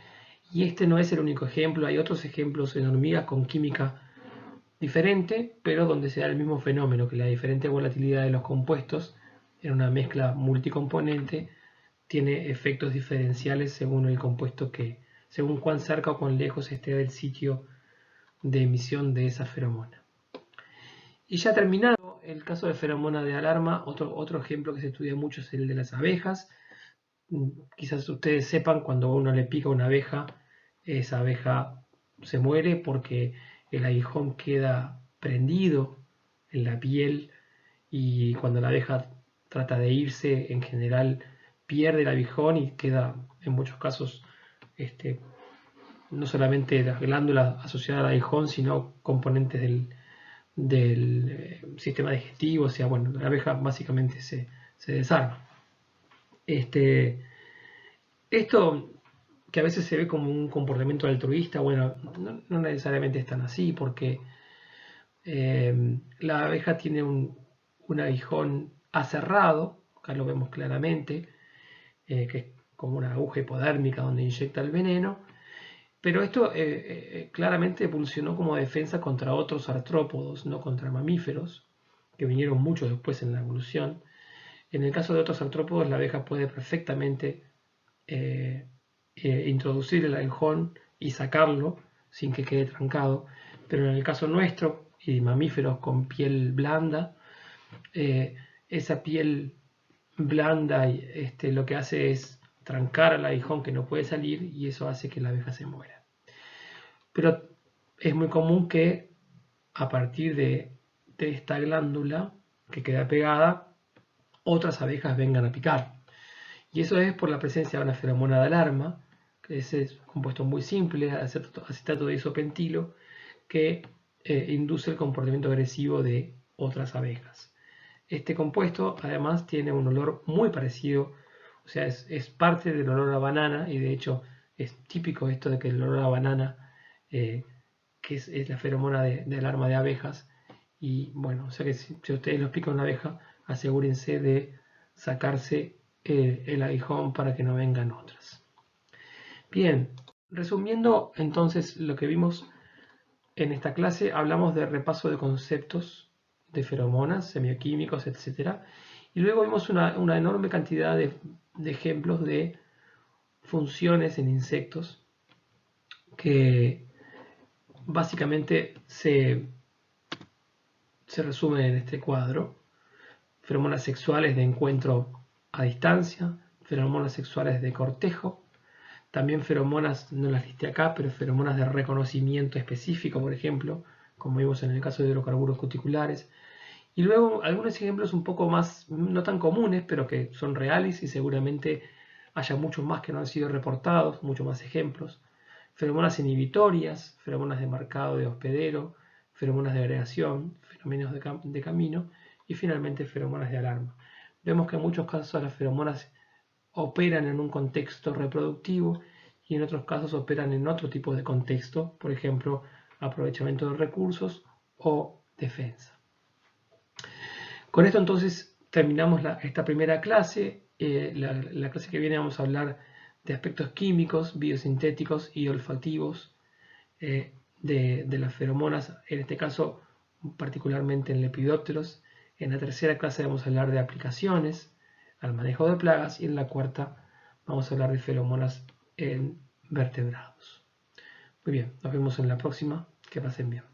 Y este no es el único ejemplo, hay otros ejemplos en hormigas con química diferente, pero donde se da el mismo fenómeno, que la diferente volatilidad de los compuestos en una mezcla multicomponente tiene efectos diferenciales según el compuesto según cuán cerca o cuán lejos esté del sitio de emisión de esa feromona. Y ya terminado el caso de feromona de alarma, otro ejemplo que se estudia mucho es el de las abejas. Quizás ustedes sepan, cuando uno le pica una abeja, esa abeja se muere porque el aguijón queda prendido en la piel y cuando la abeja trata de irse, en general pierde el aguijón y queda en muchos casos no solamente las glándulas asociadas al aguijón, sino componentes del sistema digestivo. O sea, bueno, la abeja básicamente se desarma. Esto que a veces se ve como un comportamiento altruista, bueno, no necesariamente es tan así, porque la abeja tiene un aguijón aserrado, acá lo vemos claramente, que es como una aguja hipodérmica donde inyecta el veneno, pero esto claramente evolucionó como defensa contra otros artrópodos, no contra mamíferos, que vinieron mucho después en la evolución. En el caso de otros artrópodos, la abeja puede perfectamente eh, introducir el aguijón y sacarlo sin que quede trancado, pero en el caso nuestro y mamíferos con piel blanda, eh, esa piel blanda lo que hace es trancar al aguijón que no puede salir y eso hace que la abeja se muera. Pero es muy común que a partir de esta glándula que queda pegada, otras abejas vengan a picar. Y eso es por la presencia de una feromona de alarma, que es un compuesto muy simple, acetato de isopentilo, que induce el comportamiento agresivo de otras abejas. Este compuesto además tiene un olor muy parecido, o sea, es parte del olor a banana y de hecho es típico esto de que el olor a banana, que es la feromona de alarma de abejas, y bueno, o sea que si ustedes los pican una abeja, asegúrense de sacarse el aguijón para que no vengan otras. Bien, resumiendo entonces lo que vimos en esta clase, hablamos de repaso de conceptos de feromonas, semioquímicos, etc. Y luego vimos una enorme cantidad de ejemplos de funciones en insectos que básicamente se resumen en este cuadro. Feromonas sexuales de encuentro a distancia, feromonas sexuales de cortejo, también feromonas, no las listé acá, pero feromonas de reconocimiento específico, por ejemplo, como vimos en el caso de hidrocarburos cuticulares. Y luego algunos ejemplos un poco más, no tan comunes, pero que son reales y seguramente haya muchos más que no han sido reportados, muchos más ejemplos. Feromonas inhibitorias, feromonas de marcado de hospedero, feromonas de agregación, fenómenos de camino y finalmente feromonas de alarma. Vemos que en muchos casos las feromonas operan en un contexto reproductivo y en otros casos operan en otro tipo de contexto, por ejemplo, aprovechamiento de recursos o defensa. Con esto entonces terminamos esta primera clase. La clase que viene vamos a hablar de aspectos químicos, biosintéticos y olfativos de las feromonas, en este caso particularmente en lepidópteros. En la tercera clase vamos a hablar de aplicaciones al manejo de plagas y en la cuarta vamos a hablar de feromonas en vertebrados. Muy bien, nos vemos en la próxima. Que pasen bien.